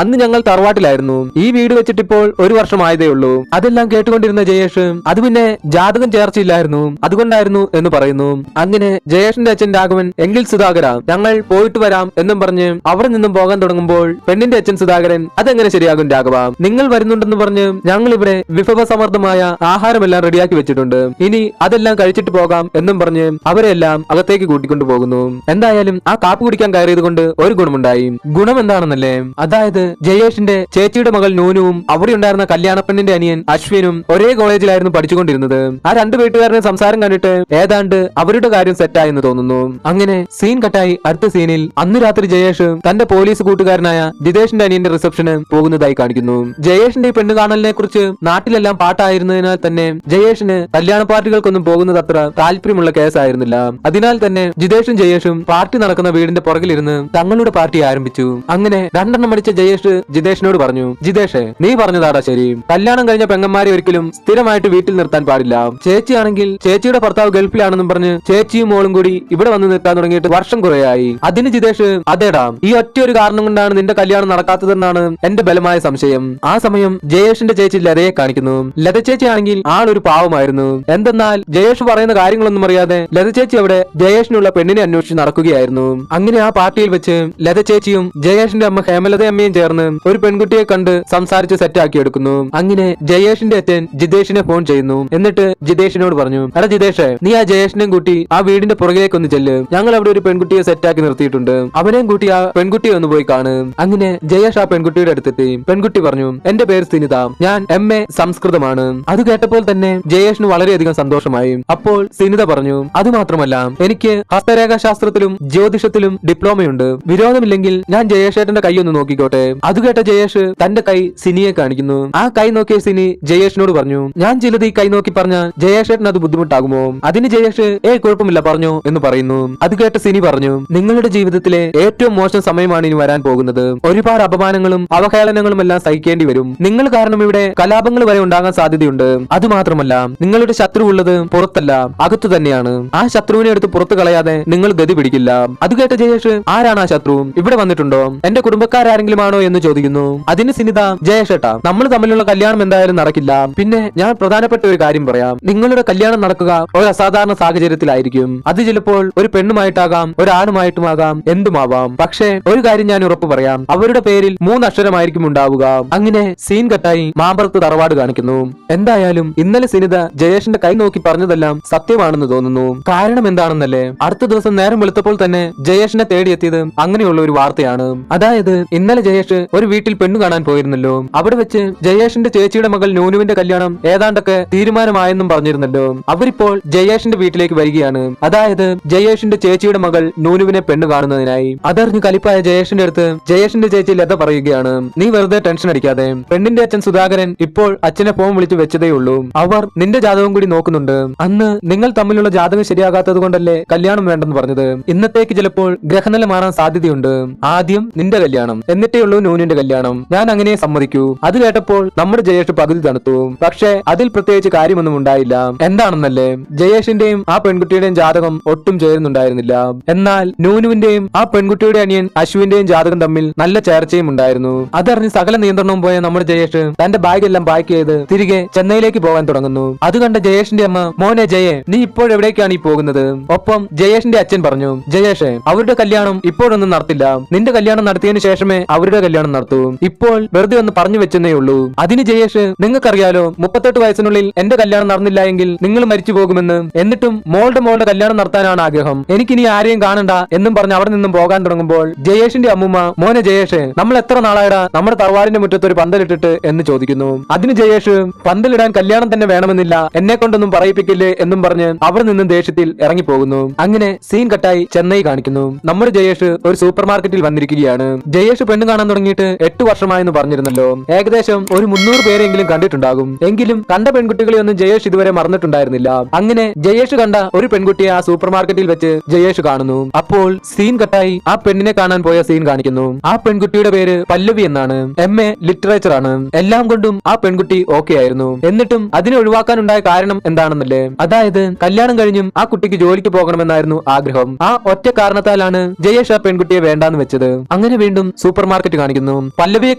അന്ന് ഞങ്ങൾ തറവാട്ടിലായിരുന്നു, ഈ വീട് വെച്ചിട്ടിപ്പോൾ 1 വർഷമായതേ ഉള്ളൂ. അതെല്ലാം കേട്ടുകൊണ്ടിരുന്ന ജയേഷ് അത് പിന്നെ ജാതകം ചേർച്ചയില്ലായിരുന്നു അതുകൊണ്ടായിരുന്നു എന്ന് പറയുന്നു. അങ്ങനെ ജയേഷിന്റെ അച്ഛൻ രാഘവൻ എങ്കിൽ സുധാകര ഞങ്ങൾ പോയിട്ട് വരാം എന്നും പറഞ്ഞ് അവിടെ നിന്നും പോകാൻ തുടങ്ങുമ്പോൾ പെണ്ണിന്റെ അച്ഛൻ സുധാകരൻ അതെങ്ങനെ ശരിയാകും രാഘവ, നിങ്ങൾ വരുന്നുണ്ടെന്ന് പറഞ്ഞ് ഞങ്ങൾ ഇവിടെ വിഭവസമൃദ്ധമായ ആഹാരമെല്ലാം റെഡിയാക്കി വെച്ചിട്ടുണ്ട്, ഇനി അതെല്ലാം കഴിച്ചിട്ട് പോകാം എന്നും പറഞ്ഞ് അവരെല്ലാം അകത്തേക്ക് കൂട്ടിക്കൊണ്ടു പോകുന്നു. എന്തായാലും ആ കാപ്പ് കുടിക്കാൻ കയറിയത് കൊണ്ട് ഒരു ഗുണമുണ്ടായി. ഗുണം എന്താണെന്നല്ലേ, അതായത് ജയേഷിന്റെ ചേച്ചിയുടെ മകൾ നൂനുവും അവിടെ ഉണ്ടായിരുന്ന കല്യാണ പെണ്ണിന്റെ അനിയൻ അശ്വിനും ഒരേ കോളേജിലായിരുന്നു പഠിച്ചുകൊണ്ടിരുന്നത്. ആ രണ്ട് വീട്ടുകാരുടെ സംസാരം കണ്ടിട്ട് ഏതാണ്ട് അവരുടെ കാര്യം സെറ്റായെന്ന് തോന്നുന്നു. അങ്ങനെ സീൻ കട്ടായി അടുത്ത സീനിൽ അന്ന് രാത്രി ജയേഷ് തന്റെ പോലീസ് കൂട്ടുകാരനായ ജിതേഷിന്റെ അനിയന്റെ റിസപ്ഷന് പോകുന്നതായി കാണിക്കുന്നു. ജയേഷിന്റെ പെണ്ണ് കാണലിനെ കുറിച്ച് നാട്ടിലെല്ലാം പാട്ടായിരുന്നതിനാൽ തന്നെ ജയേഷിന് കല്യാണ പാർട്ടികൾക്കൊന്നും പോകുന്നത് അത്ര താല്പര്യമുള്ള കേസായിരുന്നില്ല. അതിനാൽ തന്നെ ജിതേഷും ജയേഷും പാർട്ടി നടക്കുന്ന വീടിന്റെ പുറകിലിരുന്ന് തങ്ങളുടെ പാർട്ടി ആരംഭിച്ചു. അങ്ങനെ രണ്ടെണ്ണം അടിച്ച ജയേഷ് ജിതേഷിനോട് പറഞ്ഞു, ജിതേഷേ, നീ പറഞ്ഞതാടാ ശരി. കല്യാണം കഴിഞ്ഞ പെങ്ങന്മാരെ ഒരിക്കലും സ്ഥിരമായിട്ട് വീട്ടിൽ നിർത്താൻ പാടില്ല. ചേച്ചിയാണെങ്കിൽ ചേച്ചിയുടെ ഭർത്താവ് ഗൾഫിലാണെന്നും പറഞ്ഞ് ചേച്ചിയും മോളും കൂടി ഇവിടെ വന്ന് നിൽക്കാൻ തുടങ്ങിയിട്ട് വർഷം കുറയായി. അതിന് ജിതേഷ്, അതേടാ, ഈ ഒറ്റ ഒരു കാരണം കൊണ്ടാണ് നിന്റെ കല്യാണം നടക്കാത്തതെന്നാണ് എന്റെ ബലമായ സംശയം. ആ സമയം ജയേഷിന്റെ ചേച്ചി ലതയെ കാണിക്കുന്നു. ലത ചേച്ചി ആണെങ്കിൽ ആളൊരു പാവമായിരുന്നു. എന്തെന്നാൽ ജയേഷ് പറയുന്ന കാര്യങ്ങളൊന്നും അറിയാതെ ലത ചേച്ചി അവിടെ ജയേഷിനുള്ള പെണ്ണിനെ അന്വേഷിച്ച് നടക്കുകയായിരുന്നു. അങ്ങനെ ആ പാർട്ടിയിൽ വെച്ച് ലത ചേച്ചിയും ജയേഷിന്റെ അമ്മ ഹേമലത അമ്മയും ചേർന്ന് ഒരു പെൺകുട്ടിയെ കണ്ട് സംസാരിച്ച് സെറ്റാക്കി എടുക്കുന്നു. അങ്ങനെ ജയേഷിന്റെ അച്ഛൻ ജിതേഷിനെ ഫോൺ ചെയ്യുന്നു. എന്നിട്ട് ജിതേഷിനോട് പറഞ്ഞു, എടാ ജിതേഷ്, നീ ആ ജയേഷിനെയും കൂട്ടി ആ വീടിന്റെ പുറകിലേക്ക് ഒന്ന് ചെല്ല്. ഞങ്ങൾ അവിടെ ഒരു പെൺകുട്ടിയെ സെറ്റാക്കി നിർത്തിയിട്ടുണ്ട്. അവനെയും കൂട്ടി ആ പെൺകുട്ടിയെ ഒന്ന് പോയി കാണും. അങ്ങനെ ജയേഷ് ആ പെൺകുട്ടിയുടെ അടുത്തെത്തി. പെൺകുട്ടി പറഞ്ഞു, എന്റെ പേര് സിനിത, ഞാൻ MA സംസ്കൃതമാണ്. അത് കേട്ടപ്പോൾ തന്നെ ജയേഷിന് വളരെയധികം സന്തോഷമായി. അപ്പോൾ സിനിത പറഞ്ഞു, അത് മാത്രമല്ല, എനിക്ക് ഹസ്തരേഖാശാസ്ത്രത്തിലും ജ്യോതിഷത്തിലും ഡിപ്ലോമയുണ്ട്. വിരോധമില്ലെങ്കിൽ ഞാൻ ജയേഷേട്ടന്റെ കൈ ഒന്ന് നോക്കിക്കോട്ടെ. അത് കേട്ട ജയേഷ് തന്റെ കൈ സിനിയെ കാണിക്കുന്നു. ആ കൈ നോക്കിയ സിനി ജയേഷിനോട് പറഞ്ഞു, ഞാൻ ചിലത് ഈ കൈ നോക്കി പറഞ്ഞാൽ ജയേഷേട്ടൻ അത് ബുദ്ധിമുട്ടാകുമോ? അതിന് ജയേഷ്, കുഴപ്പമില്ല, പറഞ്ഞു എന്ന് പറയുന്നു. അത് കേട്ട സിനി പറഞ്ഞു, നിങ്ങളുടെ ജീവിതത്തിലെ ഏറ്റവും മോശം സമയമാണ് ഇനി വരാൻ പോകുന്നത്. ഒരുപാട് അപമാനങ്ങളും അവഹേളനങ്ങളും എല്ലാം സഹിക്കേണ്ടി വരും. നിങ്ങൾ കാരണം ഇവിടെ കലാപങ്ങൾ വരെ ഉണ്ടാകാൻ സാധ്യതയുണ്ട്. അത് മാത്രമല്ല, നിങ്ങളുടെ ശത്രു ഉള്ളത് പുറത്തല്ല, അകത്തു തന്നെയാണ്. ആ ശത്രുവിനെ എടുത്ത് പുറത്തു കളയാതെ നിങ്ങൾ ഗതി പിടിക്കില്ല. അത് കേട്ട ജയേഷ്, ആരാണ് ആ ശത്രു? ഇവിടെ വന്നിട്ടുണ്ടോ? എന്റെ കുടുംബക്കാരെങ്കിലും ആണോ എന്ന് ചോദിക്കുന്നു. അതിന് സിനിത, ജയേഷേട്ടാ, നമ്മൾ തമ്മിലുള്ള കല്യാണം എന്തായാലും നടക്കില്ല. പിന്നെ ഞാൻ പ്രധാനപ്പെട്ട ഒരു കാര്യം പറയാം. നിങ്ങളുടെ കല്യാണം നടക്കുക ഒരു അസാധാരണ സാഹചര്യത്തിലായിരിക്കും. അത് ചിലപ്പോൾ ഒരു പെണ്ണുമായിട്ടാകാം, ഒരാണുമായിട്ടുമാകാം, എന്തുമാവാം. പക്ഷേ ഒരു കാര്യം ഞാൻ ഉറപ്പ് പറയാം, അവരുടെ പേരിൽ 3 അക്ഷരമായിരിക്കും ഉണ്ടാവുക. അങ്ങനെ സീൻ കട്ടായി മാമ്പറത്ത് തറവാട് കാണിക്കുന്നു. എന്തായാലും ഇന്നലെ സിനിത ജയേഷിന്റെ കൈ നോക്കി പറഞ്ഞതെല്ലാം സത്യമാണെന്ന് തോന്നുന്നു. കാരണം എന്താണെന്നല്ലേ, അടുത്ത ദിവസം നേരം വെളുത്തപ്പോൾ തന്നെ ജയേഷിനെ തേടിയെത്തിയത് അങ്ങനെയുള്ള ഒരു വാർത്തയാണ്. അതായത് ഇന്നലെ ജയേഷ് ഒരു വീട്ടിൽ പെണ്ണു കാണാൻ പോയിരുന്നല്ലോ. അവിടെ വെച്ച് ജയേഷിന്റെ ചേച്ചിയുടെ മകൾ നൂനുവിന്റെ കല്യാണം ഏതാണ്ടൊക്കെ തീരുമാനമായെന്നും പറഞ്ഞിരുന്നല്ലോ. അവരിപ്പോൾ ജയേഷിന്റെ വീട്ടിലേക്ക് വരികയാണ്. അതായത് ജയേഷിന്റെ ചേച്ചിയുടെ മകൾ നൂനുവിനെ പെണ്ണു കാണുന്നതിനായി. അതറിഞ്ഞ് കലിപ്പായ ജയേഷിന്റെ അടുത്ത് ജയേഷിന്റെ ചേച്ചി ലത പറയുകയാണ്, നീ വെറുതെ ടെൻഷൻ അടിക്കാതെ. പെണ്ണിന്റെ അച്ഛൻ സുധാകരൻ ഇപ്പോൾ അച്ഛനെ ഫോൺ വിളിച്ച് വെച്ചതേ ഉള്ളൂ. അവർ നിന്റെ ജാതകം കൂടി നോക്കുന്നുണ്ട്. അന്ന് നിങ്ങൾ തമ്മിലുള്ള ജാതകം ശരിയാകാത്തത് കൊണ്ടല്ലേ കല്യാണം വേണ്ടെന്ന് പറഞ്ഞത്. ഇന്നത്തേക്ക് ചിലപ്പോൾ ഗ്രഹനില മാറാൻ സാധ്യതയുണ്ട്. ആദ്യം നിന്റെ കല്യാണം, എന്നിട്ടേ ഉള്ളൂ നൂനിന്റെ കല്യാണം. ഞാൻ അങ്ങനെ സമ്മതിക്കൂ. അത് കേട്ടപ്പോൾ നമ്മുടെ ജയേഷ് പകുതി തണുത്തു. പക്ഷേ അതിൽ പ്രത്യേകിച്ച് കാര്യമൊന്നും ഉണ്ടായില്ല. എന്താണെന്നല്ലേ, ജയേഷിന്റെയും ആ പെൺകുട്ടിയുടെയും ജാതകം ഒട്ടും ചേരുന്നുണ്ടായിരുന്നില്ല. എന്നാൽ നൂനുവിന്റെയും ആ പെൺകുട്ടിയുടെ അനിയൻ അശ്വിന്റെയും ജാതകം തമ്മിൽ നല്ല ചേർച്ചയും ഉണ്ടായിരുന്നു. അതറിഞ്ഞ് സകല നിയന്ത്രണവും പോയ നമ്മുടെ ജയേഷ് തന്റെ ബാഗ് എല്ലാം പാക്ക് ചെയ്ത് തിരികെ ചെന്നൈയിലേക്ക് പോകാൻ തുടങ്ങുന്നു. അത് കണ്ട ജയേഷിന്റെ അമ്മ, മോനെ ജയേ, നീ ഇപ്പോൾ എവിടേക്കാണ് ഈ പോകുന്നത്? ഒപ്പം ജയേഷിന്റെ അച്ഛൻ പറഞ്ഞു, ജയേഷേ, അവരുടെ കല്യാണം ഇപ്പോഴൊന്നും നടത്തില്ല. നിന്റെ കല്യാണം നടത്തിയതിനു ശേഷമേ അവരുടെ കല്യാണം നടത്തൂ. ഇപ്പോൾ വെറുതെ ഒന്ന് പറഞ്ഞു വെച്ചെന്നേ ഉള്ളൂ. അതിന് ജയേഷ്, നിങ്ങൾക്കറിയാലോ 38 വയസ്സിനുള്ളിൽ എന്റെ കല്യാണം നടന്നില്ല എങ്കിൽ നിങ്ങൾ മരിച്ചു പോകുമെന്ന്. എന്നിട്ടും മോളുടെ കല്യാണം നടത്താനാണ് ആഗ്രഹം. എനിക്കിനി ആരെയും കാണണ്ട എന്നും പറഞ്ഞ് അവിടെ നിന്നും പോകാൻ തുടങ്ങുമ്പോൾ ജയേഷിന്റെ അമ്മൂമ്മ, മോനെ ജയേഷ്, നമ്മൾ എത്ര നാളായടാ നമ്മുടെ തറവാടിന്റെ മുറ്റത്ത് ഒരു പന്തലിട്ടിട്ട് എന്ന് ചോദിക്കുന്നു. അതിന് ജയേഷ്, പന്തലിടാൻ കല്യാണം തന്നെ വേണമെന്നില്ല, എന്നെ കൊണ്ടൊന്നും പറയിപ്പിക്കില്ലേ എന്നും പറഞ്ഞ് അവിടെ നിന്നും ദേഷ്യത്തിൽ ഇറങ്ങിപ്പോകുന്നു. അങ്ങനെ സീൻ കട്ടായി ചെന്നൈ കാണിക്കുന്നു. നമ്മുടെ ജയേഷ് ഒരു സൂപ്പർ മാർക്കറ്റിൽ വന്നിരിക്കുകയാണ്. ജയേഷ് പെണ്ണ് കാണാൻ തുടങ്ങിയിട്ട് 8 വർഷമായെന്ന് പറഞ്ഞിരുന്നല്ലോ. ഏകദേശം ഒരു 300 പേരെങ്കിലും കണ്ടിട്ടുണ്ടാകും. എങ്കിലും കണ്ട പെൺകുട്ടികളെ ഒന്നും ജയേഷ് ഇതുവരെ മറന്നിട്ടുണ്ടായിരുന്നില്ല. അങ്ങനെ ജയേഷ് കണ്ട ഒരു പെൺകുട്ടിയെ ആ സൂപ്പർ മാർക്കറ്റിൽ വെച്ച് ജയേഷ് കാണുന്നു. അപ്പോൾ സീൻ കട്ടായി ആ പെണ്ണിനെ കാണാൻ പോയ സീൻ കാണിക്കുന്നു. ആ പെൺകുട്ടിയുടെ പേര് പല്ലവി എന്നാണ്. MA ലിറ്ററേച്ചർ ആണ്. എല്ലാം കൊണ്ടും ആ പെൺകുട്ടി ഓക്കെ ആയിരുന്നു. എന്നിട്ടും അതിനെ ഒഴിവാക്കാനുണ്ടായ കാരണം എന്താണെന്നല്ലേ, അതായത് കല്യാണം കഴിഞ്ഞും ആ കുട്ടിക്ക് ജോലിക്ക് പോകണമെന്നായിരുന്നു ആഗ്രഹം. ആ ഒറ്റ കാരണത്താലാണ് ജയേഷ് ആ പെൺകുട്ടിയെ വേണ്ടാന്ന് വെച്ചത്. അങ്ങനെ വീണ്ടും സൂപ്പർ മാർക്കറ്റ് കാണിക്കുന്നു. പല്ലവിയെ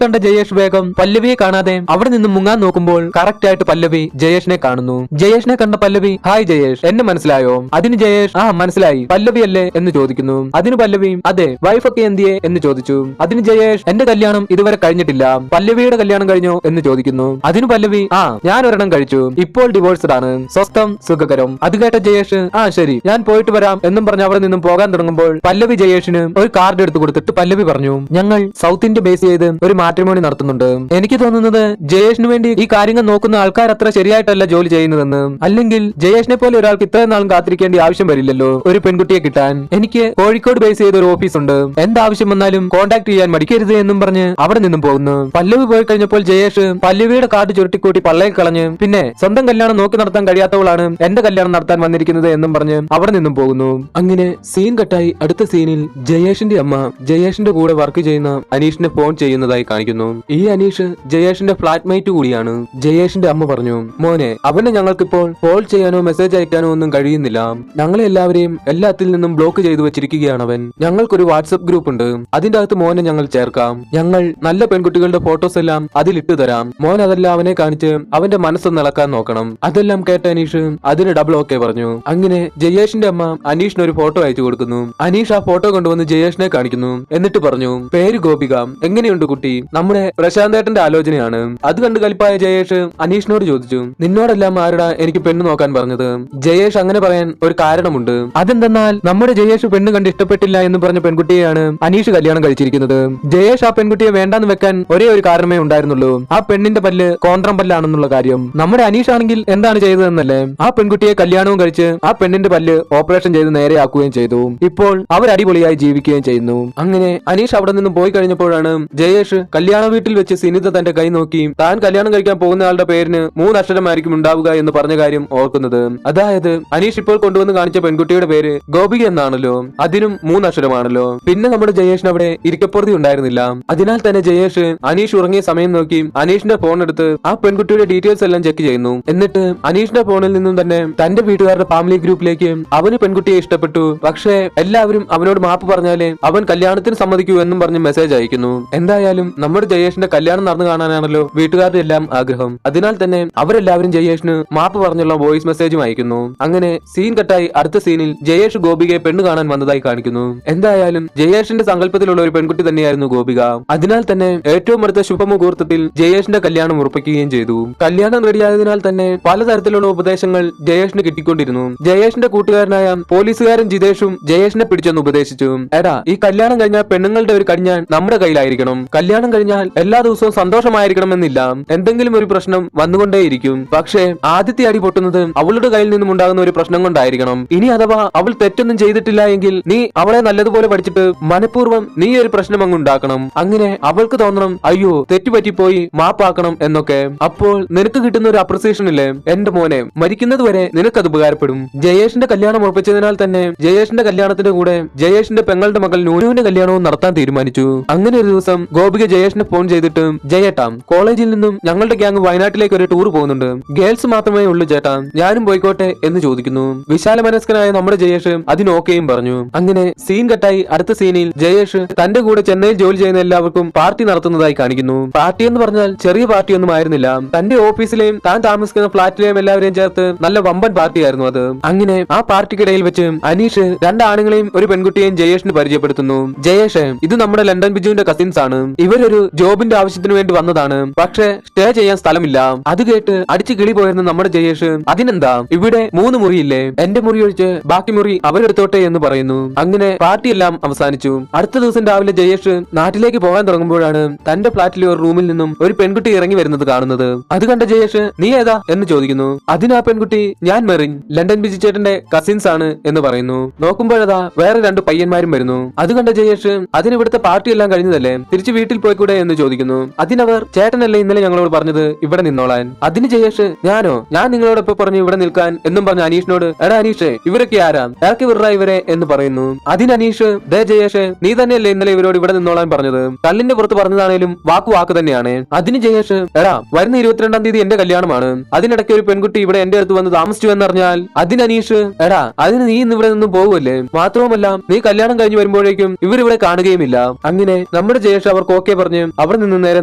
കണ്ട ജയേഷ് വേഗം പല്ലവിയെ കാണാതെ അവിടെ നിന്ന് മുങ്ങാൻ നോക്കുമ്പോൾ കറക്റ്റ് ആയിട്ട് പല്ലവി ജയേഷിനെ കാണുന്നു. ജയേഷിനെ കണ്ട പല്ലവി, ഹായ് ജയേഷ്, എന്നെ മനസ്സിലായോ? അതിന് ജയേഷ്, ആ മനസ്സിലായി, പല്ലവി അല്ലേ എന്ന് ചോദിക്കുന്നു. അതിന് പല്ലവി, അതെ, വൈഫൊക്കെ എന്തിയെ എന്ന് ചോദിച്ചു. അതിന് ജയേഷ്, എന്റെ കല്യാണം ഇതുവരെ കഴിഞ്ഞിട്ടില്ല, പല്ലവിയുടെ കല്യാണം കഴിഞ്ഞോ എന്ന് ചോദിക്കുന്നു. അതിന് പല്ലവി, ആ ഞാൻ ഒരെണ്ണം കഴിച്ചു, ഇപ്പോൾ ഡിവോഴ്സ്ഡ് ആണ്, സ്വസ്ഥം സുഖകരം. അത് കേട്ട ജയേഷ്, ആ ശരി, ഞാൻ പോയിട്ട് വരാം എന്നും പറഞ്ഞ് അവിടെ നിന്നും പോകാൻ തുടങ്ങുമ്പോൾ പല്ലവി ജയേഷിന് ഒരു കാർഡ് എടുത്തു കൊടുത്തിട്ട് പല്ലവി പറഞ്ഞു, ഞങ്ങൾ സൗത്ത് ഇന്ത്യ ബേസ് ചെയ്ത് ഒരു മാട്രിമോണി നടത്തുന്നുണ്ട്. എനിക്ക് തോന്നുന്നത് ജയേഷിന് വേണ്ടി ഈ കാര്യങ്ങൾ നോക്കുന്ന ആൾക്കാർ അത്ര ശരിയായിട്ടല്ല ജോലി ചെയ്യുന്നതെന്ന്. അല്ലെങ്കിൽ ജയേഷിനെ പോലെ ഒരാൾക്ക് ഇത്രയും നാളും കാത്തിരിക്കേണ്ട ആവശ്യം വരില്ലല്ലോ ഒരു പെൺകുട്ടിയെ കിട്ടാൻ. എനിക്ക് കോഴിക്കോട് ബേസ് ചെയ്ത ഒരു ഓഫീസ് ഉണ്ട്, എന്താവശ്യം വന്നാലും കോൺടാക്ട് ചെയ്യാൻ മടിക്കരുത് എന്നും പറഞ്ഞ് അവിടെ നിന്നും പോകുന്നു. പല്ലവി പോയി കഴിഞ്ഞപ്പോൾ ജയേഷ് പല്ലവിയുടെ കാർഡ് ചുരുട്ടിക്കൂട്ടി പള്ളയിൽ കളഞ്ഞ് പിന്നെ സ്വന്തം കല്യാണം നോക്കി നടത്താൻ കഴിയാത്തവളാണ് എന്റെ കല്യാണം നടത്താൻ വന്നിരിക്കുന്നത് എന്നും പറഞ്ഞ് അവിടെ നിന്നും പോകുന്നു. അങ്ങനെ സീൻ കട്ടായി അടുത്ത സീനിൽ ജയേഷിന്റെ അമ്മ ജയേഷിന്റെ കൂടെ വർക്ക് ചെയ്യുന്ന അനീഷിനെ ഫോൺ ചെയ്യുന്നതായി കാണിക്കുന്നു. ഈ അനീഷ് ജയേഷിന്റെ ഫ്ലാറ്റ്മേറ്റ് കൂടിയാണ്. ജയേഷിന്റെ അമ്മ പറഞ്ഞു, മോനെ അവനെ ഞങ്ങൾക്കിപ്പോൾ കോൾ ചെയ്യാനോ മെസ്സേജ് അയക്കാനോ ഒന്നും കഴിയുന്നില്ല. ഞങ്ങളെ എല്ലാവരെയും എല്ലാത്തിൽ നിന്നും ബ്ലോക്ക് ചെയ്തു വെച്ചിരിക്കുകയാണ് അവൻ. ഞങ്ങൾക്കൊരു വാട്സ്ആപ്പ് ഗ്രൂപ്പ് ഉണ്ട്, അതിന്റെ അകത്ത് മോനെ ഞങ്ങൾ ചേർക്കാം. ഞങ്ങൾ നല്ല പെൺകുട്ടികളുടെ ഫോട്ടോസ് എല്ലാം അതിലിട്ട് തരാം. മോൻ അതെല്ലാം അവനെ കാണിച്ച് അവന്റെ മനസ്സൊന്ന് ഇളക്കാൻ നോക്കണം. അതെല്ലാം കേട്ട അനീഷ് അതിന് ഡബിൾ ഓക്കെ പറഞ്ഞു. അങ്ങനെ ജയേഷിന്റെ അമ്മ അനീഷിന് ഒരു ഫോട്ടോ അയച്ചു കൊടുക്കുന്നു. അനീഷ് ആ ഫോട്ടോ കൊണ്ടുവന്ന് ജയേഷിനെ കാണിക്കുന്നു. എന്നിട്ട് പറഞ്ഞു, പേര് ഗോപിക, എങ്ങനെയുണ്ട് കുട്ടി? നമ്മുടെ പ്രശാന്തേട്ടന്റെ ആലോചനയാണ്. അത് കണ്ട് കലിപ്പായ ജയേഷ് അനീഷിനോട് ചോദിച്ചു, നിന്നോടെല്ലാം ആരുടെ എനിക്ക് പെണ്ണ് നോക്കാൻ പറഞ്ഞത്? ജയേഷ് അങ്ങനെ പറയാൻ ഒരു കാരണമുണ്ട്. അതെന്തെന്നാൽ നമ്മുടെ ജയേഷ് പെണ്ണ് കണ്ട് ഇഷ്ടപ്പെട്ടില്ല എന്ന് പറഞ്ഞ പെൺകുട്ടിയെയാണ് അനീഷ് കല്യാണം കഴിച്ചിരിക്കുന്നത്. ജയേഷ് ആ പെൺകുട്ടിയെ വേണ്ടാന്ന് വെക്കാൻ ഒരേ ഒരു കാരണമേ ഉണ്ടായിരുന്നുള്ളൂ, ആ പെണ്ണിന്റെ പല്ല് കോന്ത്രം പല്ലാണെന്നുള്ള കാര്യം. നമ്മുടെ അനീഷ് ആണെങ്കിൽ എന്താണ് ചെയ്തതെന്നല്ലേ, ആ പെൺകുട്ടിയെ കല്യാണവും കഴിച്ച് ആ പെണ്ണിന്റെ പല്ല് ഓപ്പറേഷൻ ചെയ്ത് നേരെയാക്കുകയും ചെയ്തു. ഇപ്പോൾ അവർ അടിപൊളിയായി ജീവിക്കുകയും ചെയ്യുന്നു. അങ്ങനെ അനീഷ് അവിടെ നിന്നും പോയി കഴിഞ്ഞപ്പോഴാണ് ജയേഷ് കല്യാണ വീട്ടിൽ വെച്ച് സിനിത തന്റെ കൈ നോക്കി താൻ കല്യാണം കഴിക്കാൻ പോകുന്ന ആളുടെ പേരിന് 3 അക്ഷരമായിരിക്കും ഉണ്ടാവുക എന്ന് പറഞ്ഞ കാര്യം ഓർക്കുന്നത്. അതായത് അനീഷ് ഇപ്പോൾ കൊണ്ടുവന്ന് കാണിച്ച പെൺകുട്ടിയുടെ പേര് ഗോപിക എന്നാണല്ലോ, അതിനും 3 അക്ഷരമാണല്ലോ. പിന്നെ നമ്മുടെ ജയേഷിന് അവിടെ ഇരിക്കപ്പുറത്തി ഉണ്ടായിരുന്നില്ല. അതിനാൽ തന്നെ ജയേഷ് അനീഷ് ഉറങ്ങിയ സമയം നോക്കി അനീഷിന്റെ ഫോൺ എടുത്ത് ആ പെൺകുട്ടിയുടെ ഡീറ്റെയിൽസ് എല്ലാം ചെക്ക് ചെയ്യുന്നു. എന്നിട്ട് അനീഷിന്റെ ഫോണിൽ നിന്നും തന്നെ തന്റെ വീട്ടുകാരുടെ ഫാമിലി ഗ്രൂപ്പിലേക്ക് അവന് പെൺകുട്ടിയെ ഇഷ്ടപ്പെട്ടു, പക്ഷേ എല്ലാവരും അവനോട് മാപ്പ് പറഞ്ഞാലേ അവൻ കല്യാണത്തിന് സമ്മതിക്കൂ എന്നും പറഞ്ഞ് മെസ്സേജ് അയക്കുന്നു. എന്തായാലും നമ്മുടെ ജയേഷിന്റെ കല്യാണം നടന്നു കാണാനാണല്ലോ വീട്ടുകാരുടെ എല്ലാം ആഗ്രഹം. അതിനാൽ തന്നെ അവരെല്ലാവരും ജയേഷിന് മാപ്പ് പറഞ്ഞുള്ള വോയിസ് മെസ്സേജും അയക്കുന്നു. അങ്ങനെ സീൻ കട്ടായി അടുത്ത സീനിൽ ജയേഷ് ഗോപികയെ പെണ്ണ് കാണാൻ വന്നതായി കാണിക്കുന്നു. എന്തായാലും ജയേഷിന്റെ സങ്കല്പത്തിലുള്ള ഒരു പെൺകുട്ടി തന്നെയായിരുന്നു ഗോപിക. അതിനാൽ തന്നെ ഏറ്റവും അടുത്ത ശുഭമുഹൂർത്തത്തിൽ ജയേഷിന്റെ കല്യാണം ഉറപ്പിക്കുകയും ചെയ്തു. കല്യാണം റെഡിയായതിനാൽ തന്നെ പലതരത്തിലുള്ള ഉപദേശങ്ങൾ ജയേഷിന് കിട്ടിക്കൊണ്ടിരുന്നു. ജയേഷിന്റെ കൂട്ടുകാരനായ പോലീസുകാരൻ ജിതേഷും ജയേഷിനെ പിടിച്ചെന്ന് ഉപദേശിച്ചു, എടാ ഈ കല്യാണം കഴിഞ്ഞാൽ പെണ്ണുങ്ങളുടെ ഒരു കടിഞ്ഞാൻ നമ്മുടെ കയ്യിലായിരിക്കണം. കല്യാണം കഴിഞ്ഞാൽ എല്ലാ ദിവസവും സന്തോഷമായിരിക്കണമെന്നില്ല, എന്തെങ്കിലും ഒരു പ്രശ്നം വന്നുകൊണ്ടേയിരിക്കും. പക്ഷേ ആദ്യത്തെ അടി പൊട്ടുന്നത് അവളുടെ കയ്യിൽ നിന്നും ഉണ്ടാകുന്ന ഒരു പ്രശ്നം കൊണ്ടായിരിക്കണം. ഇനി അഥവാ അവൾ തെറ്റൊന്നും ചെയ്തിട്ടില്ല എങ്കിൽ നീ അവളെ നല്ലതുപോലെ പഠിച്ചിട്ട് മനഃപൂർവ്വം നീ ഒരു പ്രശ്നം അങ്ങ് ഉണ്ടാക്കണം. അങ്ങനെ അവൾക്ക് തോന്നണം, അയ്യോ തെറ്റുപറ്റിപ്പോയി മാപ്പാക്കണം എന്നൊക്കെ. അപ്പോൾ നിനക്ക് കിട്ടുന്ന ഒരു അപ്രിസിയേഷൻ ഇല്ലേ, എന്റെ മോനെ മരിക്കുന്നത് വരെ നിനക്കത് ഉപകാരപ്പെടും. ജയേഷിന്റെ കല്യാണം ഉറപ്പിച്ചതിനാൽ തന്നെ ജയേഷിന്റെ കല്യാണത്തിന്റെ കൂടെ ജയേഷിന്റെ പെങ്ങളുടെ മകൾ നൂനുവിന്റെ കല്യാണവും നടത്താൻ തീരുമാനിച്ചു. അങ്ങനെ ഒരു ദിവസം ഗോപിക ജയേഷിനെ ഫോൺ ചെയ്തിട്ട്, ജയേട്ടാ കോളേജിൽ നിന്നും ഞങ്ങളുടെ ഗ്യാങ് വയനാട്ടിലേക്ക് ഒരു ടൂർ പോകുന്നുണ്ട്, ഗേൾസ് മാത്രമേ ഉള്ളൂ ചേട്ടാ, ഞാനും പോയിക്കോട്ടെ എന്ന് ചോദിക്കുന്നു. വിശാല മനസ്കനായ നമ്മുടെ ജയേഷ് അതിന് ഓക്കെയും പറഞ്ഞു. അങ്ങനെ സീൻ കട്ടായി അടുത്ത സീനിൽ ജയേഷ് തന്റെ കൂടെ ചെന്നൈയിൽ ജോലി ചെയ്യുന്ന എല്ലാവർക്കും പാർട്ടി നടത്തുന്നതായി കാണിക്കുന്നു. പാർട്ടി എന്ന് പറഞ്ഞാൽ ചെറിയ പാർട്ടി ഒന്നും ആയിരുന്നില്ല, തന്റെ ഓഫീസിലെയും താൻ താമസിക്കുന്ന ഫ്ളാറ്റിലെയും എല്ലാവരെയും ചേർത്ത് നല്ല വമ്പൻ പാർട്ടി ആയിരുന്നു അത്. അങ്ങനെ ആ പാർട്ടിക്കിടയിൽ വെച്ച് അനീഷ് 2 ആണുങ്ങളെയും ഒരു പെൺകുട്ടിയെയും ജയേഷിന് പരിചയപ്പെടുത്തുന്നു. ജയേഷ് ഇത് നമ്മുടെ ലണ്ടൻ ബിജുവിന്റെ കസിൻസ് ആണ്, ഇവരൊരു ജോബിന്റെ ആവശ്യത്തിന് വേണ്ടി വന്നതാണ്, പക്ഷേ സ്റ്റേ ചെയ്യാൻ സ്ഥലമില്ല. അത് കേട്ട് അടിച്ചു കിളി പോയിരുന്ന നമ്മുടെ ജയേഷ്, അതിനെന്താ ഇവിടെ 3 മുറിയില്ലേ, എന്റെ മുറി ഒഴിച്ച് ബാക്കി മുറി അവരെടുത്തോട്ടെ എന്ന് പറയുന്നു. അങ്ങനെ പാർട്ടിയെല്ലാം അവസാനിച്ചു. അടുത്ത ദിവസം രാവിലെ ജയേഷ് നാട്ടിലേക്ക് പോകാൻ തുടങ്ങുമ്പോഴാണ് തന്റെ ഫ്ളാറ്റിലെ ഒരു റൂമിൽ നിന്നും ഒരു പെൺകുട്ടി ഇറങ്ങി വരുന്നത് കാണുന്നത്. അത് കണ്ട ജയേഷ്, നീ ഏതാ എന്ന് ചോദിക്കുന്നു. അതിന് ആ പെൺകുട്ടി, ഞാൻ മെറിൻ, ലണ്ടൻ ബിജി ചേട്ടന്റെ കസിൻസ് ആണ് എന്ന് പറയുന്നു. നോക്കുമ്പോഴതാ വേറെ 2 പയ്യന്മാരും വരുന്നു. അത് കണ്ട ജയേഷ്, അതിന് ഇവിടുത്തെ പാർട്ടി എല്ലാം കഴിഞ്ഞതല്ലേ, തിരിച്ചു വീട്ടിൽ പോയിക്കൂടെ എന്ന് ചോദിക്കുന്നു. അതിനവർ, ചേട്ടനല്ലേ ഇന്നലെ ഞങ്ങളോട് പറഞ്ഞത് ഇവിടെ നിന്നോളാൻ. അതിന് ജയേഷ്, ഞാനോ, ഞാൻ നിങ്ങളോടൊപ്പം പറഞ്ഞു ഇവിടെ നിൽക്കാൻ എന്നും പറഞ്ഞ അനീഷിനോട്, എടാ അനീഷ് ഇവരൊക്കെ ആരാ, ഇറക്കി വിടറ ഇവരെ എന്ന് പറയുന്നു. അതിന് അനീഷ്, ദേ ജയേഷ് നീ തന്നെയല്ലേ ഇന്നലെ ഇവരോട് ഇവിടെ നിന്നോളാൻ പറഞ്ഞത്, കല്ലിന്റെ പുറത്ത് പറഞ്ഞതാണേലും വാക്ക് തന്നെയാണ്. അതിന് ജയേഷ്, എടാ വരുന്ന 22-ാം തീയതി എന്റെ കല്യാണമാണ്, അതിനിടയ്ക്ക് ഒരു പെൺകുട്ടി ഇവിടെ എന്റെ അടുത്ത് വന്ന് താമസിച്ചു എന്നറിഞ്ഞാൽ. അതിന് അനീഷ്, എടാ അതിന് നീ ഇന്ന് ഇവിടെ നിന്നും പോകുമല്ലേ, മാത്രവുമല്ല നീ കല്യാണം കഴിഞ്ഞ് വരുമ്പോഴേക്കും ഇവരിവിടെ കാണുകയുമില്ല. അങ്ങനെ നമ്മുടെ ജയേഷ് അവർക്ക് ഓക്കെ പറഞ്ഞ് അവിടെ നിന്ന് നേരെ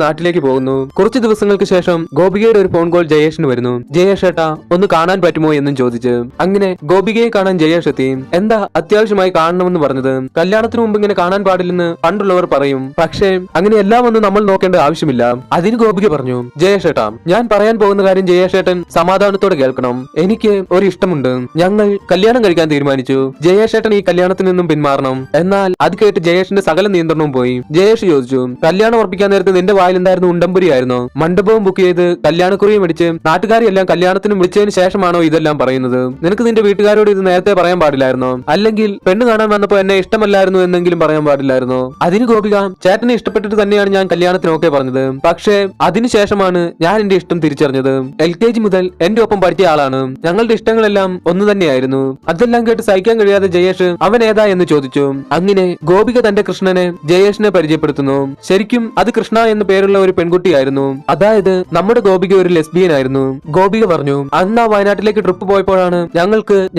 നാട്ടിലേക്ക് പോകുന്നു. കുറച്ച് ദിവസങ്ങൾക്ക് ശേഷം ഗോപികയുടെ ഒരു ഫോൺ കോൾ ജയേഷിന് വരുന്നു. ജയേഷ് ഏട്ടാ ഒന്ന് കാണാൻ പറ്റുമോ എന്നും ചോദിച്ച്. അങ്ങനെ ഗോപികയെ കാണാൻ ജയേഷ് എത്തി. എന്താ അത്യാവശ്യമായി കാണണമെന്ന് പറഞ്ഞത്, കല്യാണത്തിന് മുമ്പ് ഇങ്ങനെ കാണാൻ പാടില്ലെന്ന് പണ്ടുള്ളവർ പറയും, പക്ഷേ അങ്ങനെ എല്ലാം ഒന്നും നമ്മൾ നോക്കേണ്ട ആവശ്യമില്ല. അതിന് ഗോപിക പറഞ്ഞു, ജയേഷ് ഏട്ടാ ഞാൻ പറയാൻ പോകുന്ന കാര്യം ജയേഷ് ഏട്ടൻ സമാധാനത്തോടെ കേൾക്കണം. എനിക്ക് ഒരു ഇഷ്ടമുണ്ട്, ഞങ്ങൾ കല്യാണം കഴിക്കാൻ തീരുമാനിച്ചു. ജയേഷ് ഏട്ടൻ ഈ കല്യാണത്തിൽ നിന്നും പിന്മാറണം. എന്നാൽ അത് കേട്ട് ജയേഷിന്റെ സകല നിയന്ത്രണവും പോയി. ജയേഷ് ചോദിച്ചു, കല്യാണം ഉറപ്പിക്കാൻ നേരത്തെ നിന്റെ വായിലുണ്ടായിരുന്നു ഉണ്ടംപുരി ആയിരുന്നോ, മണ്ഡപവും ബുക്ക് ചെയ്ത് കല്യാണക്കുറിയും മേടിച്ച് നാട്ടുകാരെ എല്ലാം കല്യാണത്തിന് വിളിച്ചതിന് ശേഷമാണോ ഇതെല്ലാം പറയുന്നത്? നിനക്ക് നിന്റെ വീട്ടുകാരോട് ഇത് നേരത്തെ പറയാൻ പാടില്ലായിരുന്നോ? അല്ലെങ്കിൽ പെണ്ണ് കാണാൻ വന്നപ്പോ എന്നെ ഇഷ്ടമല്ലായിരുന്നു എന്നെങ്കിലും പറയാൻ പാടില്ലായിരുന്നോ? അതിന് ഗോപിക, ചേട്ടനെ ഇഷ്ടപ്പെട്ടിട്ട് തന്നെയാണ് ഞാൻ കല്യാണത്തിനൊക്കെ പറഞ്ഞത്. പക്ഷേ അതിനുശേഷമാണ് ഞാൻ എന്റെ ഇഷ്ടം തിരിച്ചറിഞ്ഞത്. LKG മുതൽ എന്റെ ഒപ്പം പഠിച്ച ആളാണ്. ഞങ്ങളുടെ ഇഷ്ടങ്ങളെല്ലാം ഒന്നു തന്നെയായിരുന്നു. അതെല്ലാം കേട്ട് സഹിക്കാൻ കഴിയാതെ ജയേഷ് അവൻ ഏതാ എന്ന് ചോദിച്ചു. അങ്ങനെ ഗോപിക തന്റെ കൃഷ്ണനെ ജയേഷിനെ പരിചയപ്പെടുത്തുന്നു. ശരിക്കും അത് കൃഷ്ണ എന്ന പേരുള്ള ഒരു പെൺകുട്ടിയായിരുന്നു. അതായത് നമ്മുടെ ഗോപിക ഒരു ലെസ്ബിയൻ ആയിരുന്നു. ഗോപിക പറഞ്ഞു, അന്ന് ആ വയനാട്ടിലേക്ക് ട്രിപ്പ് പോയപ്പോഴാണ്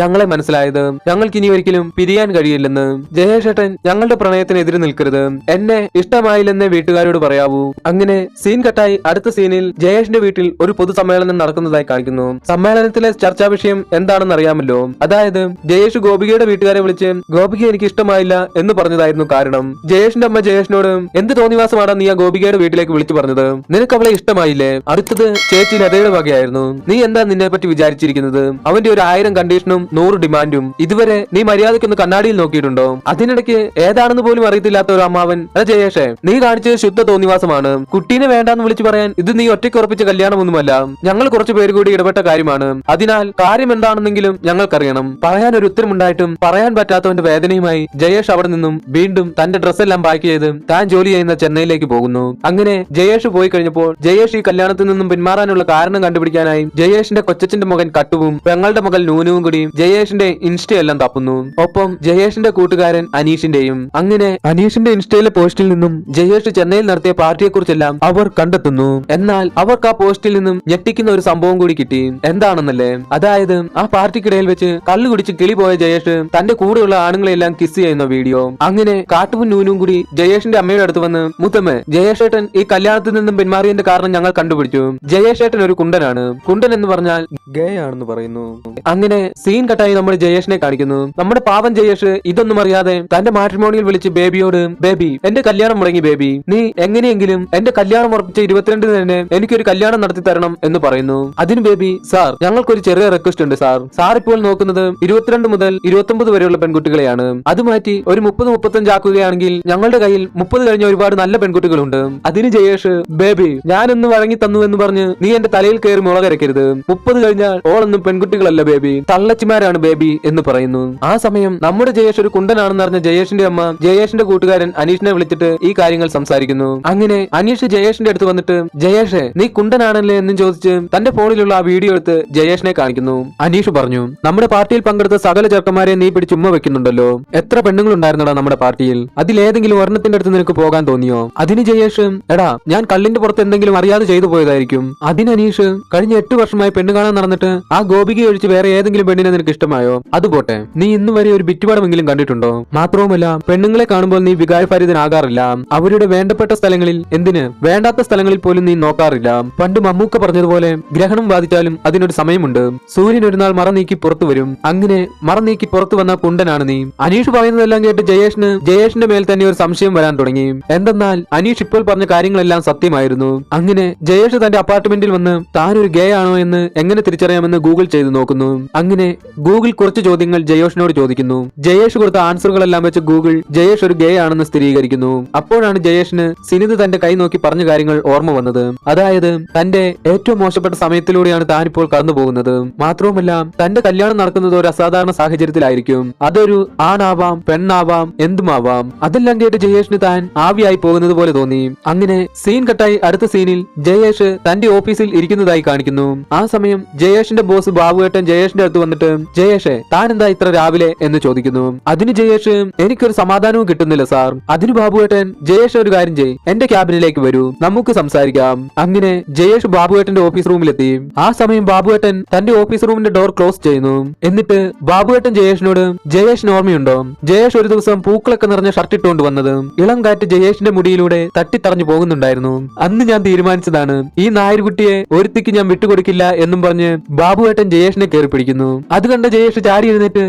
ഞങ്ങളെ മനസ്സിലായത്. ഞങ്ങൾക്ക് ഇനി ഒരിക്കലും പിരിയാൻ കഴിയില്ലെന്ന്. ജയേഷ് ഏട്ടൻ ഞങ്ങളുടെ പ്രണയത്തിന് എതിരെ നിൽക്കരുത്. എന്നെ ഇഷ്ടമായില്ലെന്ന് വീട്ടുകാരോട് പറയാവൂ. അങ്ങനെ സീൻ കട്ടായി അടുത്ത സീനിൽ ജയേഷിന്റെ വീട്ടിൽ ഒരു പൊതുസമ്മേളനം നടക്കുന്നതായി കാണിക്കുന്നു. സമ്മേളനത്തിലെ ചർച്ചാ വിഷയം എന്താണെന്ന് അറിയാമല്ലോ. അതായത് ജയേഷ് ഗോപികയുടെ വീട്ടുകാരെ വിളിച്ച് ഗോപിക എനിക്ക് ഇഷ്ടമായില്ല എന്ന് പറഞ്ഞതായിരുന്നു കാരണം. ജയേഷിന്റെ അമ്മ ജയേഷിനോട് എന്ത് തോന്നിവാസമാണ് നീ ആ ഗോപികയുടെ വീട്ടിലേക്ക് വിളിച്ചു പറഞ്ഞത്? നിനക്ക് അവളെ ഇഷ്ടമായില്ലേ? അടുത്തത് ചേച്ചി ലതയുടെ വകയായിരുന്നു. നീ എന്താ നിന്നെ പറ്റി വിചാരിച്ചിരിക്കുന്നത്? അവന്റെ ഒരു 1000 കണ്ടീഷനും 100 ഡിമാൻഡും. ഇതുവരെ നീ മര്യാദയ്ക്കൊന്ന് കണ്ണാടിയിൽ നോക്കിയിട്ടുണ്ടോ? അതിനിടയ്ക്ക് ഏതാണെന്ന് പോലും അറിയത്തില്ലാത്ത ഒരു അമ്മാവൻ. ജയേഷേ, നീ കാണിച്ചത് ശുദ്ധ തോന്നിവാസമാണ്. കുട്ടീനെ വേണ്ടാന്ന് വിളിച്ചു പറയാൻ ഇത് നീ ഒറ്റയ്ക്ക് ഉറപ്പിച്ച കല്യാണമൊന്നുമല്ല. ഞങ്ങൾ കുറച്ചു പേര് കൂടി ഇടപെട്ട കാര്യമാണ്. അതിനാൽ കാര്യം എന്താണെന്നെങ്കിലും ഞങ്ങൾക്കറിയണം. പറയാൻ ഒരു ഉത്തരമുണ്ടായിട്ടും പറയാൻ പറ്റാത്തവന്റെ വേദനയുമായി ജയേഷ് അവിടെ നിന്നും വീണ്ടും തന്റെ ഡ്രസ്സെല്ലാം പാക്ക് ചെയ്ത് താൻ ജോലി ചെയ്യുന്ന ചെന്നൈയിലേക്ക് പോകുന്നു. അങ്ങനെ ജയേഷ് പോയി കഴിഞ്ഞപ്പോൾ ജയേഷ് ഈ കല്യാണത്തിൽ നിന്നും പിന്മാറാനുള്ള കാരണം കണ്ടുപിടിക്കാനായി ജയേഷിന്റെ കൊച്ചച്ഛന്റെ മകൻ കട്ടുവും പെങ്ങളുടെ മകൾ നൂനുവും കൂടി ജയേഷിന്റെ ഇൻസ്റ്റയെല്ലാം തപ്പുന്നു. ഒപ്പം ജയേഷിന്റെ കൂട്ടുകാരൻ അനീഷിന്റെയും. അങ്ങനെ അനീഷിന്റെ ഇൻസ്റ്റയിലെ പോസ്റ്റിൽ നിന്നും ജയേഷ് ചെന്നൈയിൽ നടത്തിയ പാർട്ടിയെ കുറിച്ചെല്ലാം അവർ കണ്ടെത്തുന്നു. എന്നാൽ അവർക്ക് ആ പോസ്റ്റിൽ നിന്നും ഞെട്ടിക്കുന്ന ഒരു സംഭവം കൂടി കിട്ടി. എന്താണെന്നല്ലേ? അതായത് ആ പാർട്ടിക്കിടയിൽ വെച്ച് കള്ളു കുടിച്ച് കിളി പോയ ജയേഷ് തന്റെ കൂടെയുള്ള ആണുങ്ങളെല്ലാം കിസ് ചെയ്യുന്ന വീഡിയോ. അങ്ങനെ കാട്ടുവും നൂനും കൂടി ജയേഷിന്റെ അമ്മയുടെ അടുത്ത് വന്ന്, മുത്തമ്മ, ജയേഷേട്ടൻ ഈ കല്യാണത്തിൽ നിന്നും പിന്മാറിയതിന്റെ കാരണം ഞങ്ങൾ കണ്ടുപിടിച്ചു. ജയേഷേട്ടൻ ഒരു കുണ്ടനാണ്. കുണ്ടൻ എന്ന് പറഞ്ഞാൽ ഗേ ആണെന്ന് പറയുന്നു. അങ്ങനെ സീൻ കട്ടായി നമ്മുടെ ജയേഷിനെ കാണിക്കുന്നു. നമ്മുടെ പാവം ജയേഷ് ഇതൊന്നും അറിയാതെ തന്റെ മാട്രിമോണിയിൽ വിളിച്ച് ബേബിയോട്, ബേബി, എന്റെ കല്യാണം മുടങ്ങി ബേബി, നീ എങ്ങനെയെങ്കിലും എന്റെ കല്യാണം ഉറപ്പിച്ച 22 തന്നെ എനിക്കൊരു കല്യാണം നടത്തി തരണം എന്ന് പറയുന്നു. അതിന് ബേബി, സാർ, ഞങ്ങൾക്കൊരു ചെറിയ റിക്വസ്റ്റ് ഉണ്ട് സാർ. സാർ ഇപ്പോൾ നോക്കുന്നത് 22 മുതൽ 29 വരെയുള്ള പെൺകുട്ടികളെയാണ്. അത് മാറ്റി ഒരു 30-35 ആക്കുകയാണെങ്കിൽ ഞങ്ങളുടെ കയ്യിൽ 30 കഴിഞ്ഞ ഒരുപാട് നല്ല പെൺകുട്ടികളുണ്ട്. അതിന് ജയേഷ്, ബേബി, ഞാനൊന്ന് വഴങ്ങി തന്നു എന്ന് പറഞ്ഞ് നീ എന്റെ തലയിൽ കയറി മുളകരക്കരുത്. 30 കഴിഞ്ഞാൽ ഓളൊന്നും പെൺകുട്ടികളല്ല ബേബി, തള്ളച്ചിമാരാണ് ബേബി എന്ന് പറയുന്നു. ആ സമയം നമ്മുടെ ജയേഷ് ഒരു കുണ്ടനാണെന്ന് അറിഞ്ഞ ജയേഷിന്റെ അമ്മ ജയേഷിന്റെ കൂട്ടുകാരൻ അനീഷിനെ വിളിച്ചിട്ട് ഈ കാര്യങ്ങൾ സംസാരിക്കുന്നു. അങ്ങനെ അനീഷ് ജയേഷിന്റെ അടുത്ത് വന്നിട്ട്, ജയേഷേ, നീ കുണ്ടനാണല്ലേ എന്നും ചോദിച്ച് തന്റെ ഫോണിലുള്ള ആ വീഡിയോ എടുത്ത് ജയേഷിനെ കാണിക്കുന്നു. അനീഷ് പറഞ്ഞു, നമ്മുടെ പാർട്ടിയിൽ പങ്കെടുത്ത സകല ചെറുക്കന്മാരെ നീ പിടിച്ചുമ്മ വെക്കുന്നുണ്ടല്ലോ. എത്ര പെണ്ണുങ്ങളുണ്ടായിരുന്നടാ നമ്മുടെ പാർട്ടിയിൽ? അതിലേതെങ്കിലും ഒരെണ്ണത്തിന്റെ അടുത്ത് നിനക്ക് പോകാൻ തോന്നിയോ? അതിന് ജയേഷ്, എടാ, ഞാൻ കള്ളിന്റെ പുറത്ത് എന്തെങ്കിലും അറിയാതെ ചെയ്തു പോയതായിരിക്കും. അതിന് അനീഷ്, കഴിഞ്ഞ 8 വർഷമായി പെണ്ണ് കാണാൻ നടന്നിട്ട് ആ ഗോപിക ഒഴിച്ച് വേറെ ഏതെങ്കിലും പെണ്ണിനെ നിനക്ക് ഇഷ്ടമായോ? അതുപോട്ടെ, നീ ഇന്ന് വരെ ഒരു ബിറ്റുപാടമെങ്കിലും കണ്ടിട്ടുണ്ടോ? മാത്രവുമല്ല, പെണ്ണുങ്ങളെ കാണുമ്പോൾ നീ വികാരഭരിതനാകാറില്ല. അവരുടെ വേണ്ടപ്പെട്ട സ്ഥലങ്ങളിൽ, എന്തിന് വേണ്ടാത്ത സ്ഥലങ്ങളിൽ പോലും നീ നോക്കാറില്ല. പണ്ട് മമ്മൂക്ക പറഞ്ഞതുപോലെ ഗ്രഹണം ബാധിച്ചാലും അതിനൊരു സമയമുണ്ട്. സൂര്യൻ ഒരു നാൾ മറ നീക്കി പുറത്തു വരും. അങ്ങനെ മറ നീക്കി പുറത്തു വന്ന കുണ്ടനാണ് നീ. അനീഷ് പറയുന്നതെല്ലാം കേട്ട് ജയേഷിന്റെ മേൽ തന്നെ ഒരു സംശയം വരാൻ തുടങ്ങി. എന്തെന്നാൽ അനീഷ് ഇപ്പോൾ പറഞ്ഞ കാര്യങ്ങളെല്ലാം സത്യമായിരുന്നു. അങ്ങനെ ജയേഷ് തന്റെ അപ്പാർട്ട്മെന്റിൽ വന്ന് താൻ ഒരു ഗേ ആണോ എന്ന് എങ്ങനെ തിരിച്ചറിയാമെന്ന് ഗൂഗിൾ ചെയ്തു നോക്കുന്നു. അങ്ങനെ ഗൂഗിൾ കുറച്ച് ചോദ്യങ്ങൾ ജയേഷിനോട് ചോദിക്കുന്നു. ജയേഷ് കൊടുത്ത ആൻസറുകളെല്ലാം വെച്ച് ഗൂഗിൾ ജയേഷ് ഒരു ഗേ ആണെന്ന് സ്ഥിരീകരിക്കുന്നു. അപ്പോഴാണ് ജയേഷിന് സിനിത് തന്റെ കൈ നോക്കി പറഞ്ഞ കാര്യങ്ങൾ ഓർമ്മ വന്നത്. അതായത് തന്റെ ഏറ്റവും മോശപ്പെട്ട സമയത്തിലൂടെയാണ് താനിപ്പോൾ കടന്നു പോകുന്നത്. മാത്രവുമല്ല, തന്റെ കല്യാണം നടക്കുന്നത് ഒരു അസാധാരണ സാഹചര്യത്തിലായിരിക്കും. അതൊരു ആണാവാം, പെണ്ണാവാം, എന്തുമാവാം. അതെല്ലാം കേട്ട് ജയേഷിന് താൻ ആവിയായി പോകുന്നത് പോലെ തോന്നി. അങ്ങനെ സീൻ കട്ടായി അടുത്ത സീനിൽ ജയേഷ് തന്റെ ഓഫീസിൽ ഇരിക്കുന്നതായി കാണിക്കുന്നു. ആ സമയം ജയേഷിന്റെ ബോസ് ബാബുവേട്ടൻ ജയേഷിന്റെ അടുത്ത് വന്നിട്ട്, ജയേഷേ, താൻ എന്താ ഇത്ര രാവിലെ എന്ന് ചോദിക്കുന്നു. അതിന് ജയേഷ്, എനിക്കൊരു സമാധാനവും കിട്ടുന്നില്ല സാർ. അതിന് ബാബുവേട്ടൻ, ജയേഷ് ഒരു കാര്യം ചെയ്, എന്റെ ക്യാബിനിലേക്ക് വരൂ, നമുക്ക് സംസാരിക്കാം. അങ്ങനെ ജയേഷ് ബാബുവേട്ടന്റെ ഓഫീസ് റൂമിലെത്തി. ആ സമയം ബാബുവേട്ടൻ തന്റെ ഓഫീസ് റൂമിന്റെ ഡോർ ക്ലോസ് ചെയ്യുന്നു. എന്നിട്ട് ബാബുവേട്ടൻ ജയേഷിനോട്, ജയേഷിന് ഓർമ്മയുണ്ടോ, ജയേഷ് ഒരു ദിവസം പൂക്കളൊക്കെ നിറഞ്ഞ ഷർട്ട് ഇട്ടുകൊണ്ട് വന്നത്? ഇളം കാറ്റ് ജയേഷിന്റെ മുടിയിലൂടെ തട്ടിത്തറഞ്ഞു പോകുന്നുണ്ടായിരുന്നു. അന്ന് ഞാൻ തീരുമാനിച്ചതാണ്, ഈ നായർകുട്ടിയെ ഒരുത്തിക്ക് ഞാൻ വിട്ടുകൊടുക്കില്ല എന്നും പറഞ്ഞ് ബാബുവേട്ടൻ ജയേഷിനെ കയറി പിടിക്കുന്നു. അത് കണ്ട ജയേഷ് ചാടി എഴുന്നേറ്റ്,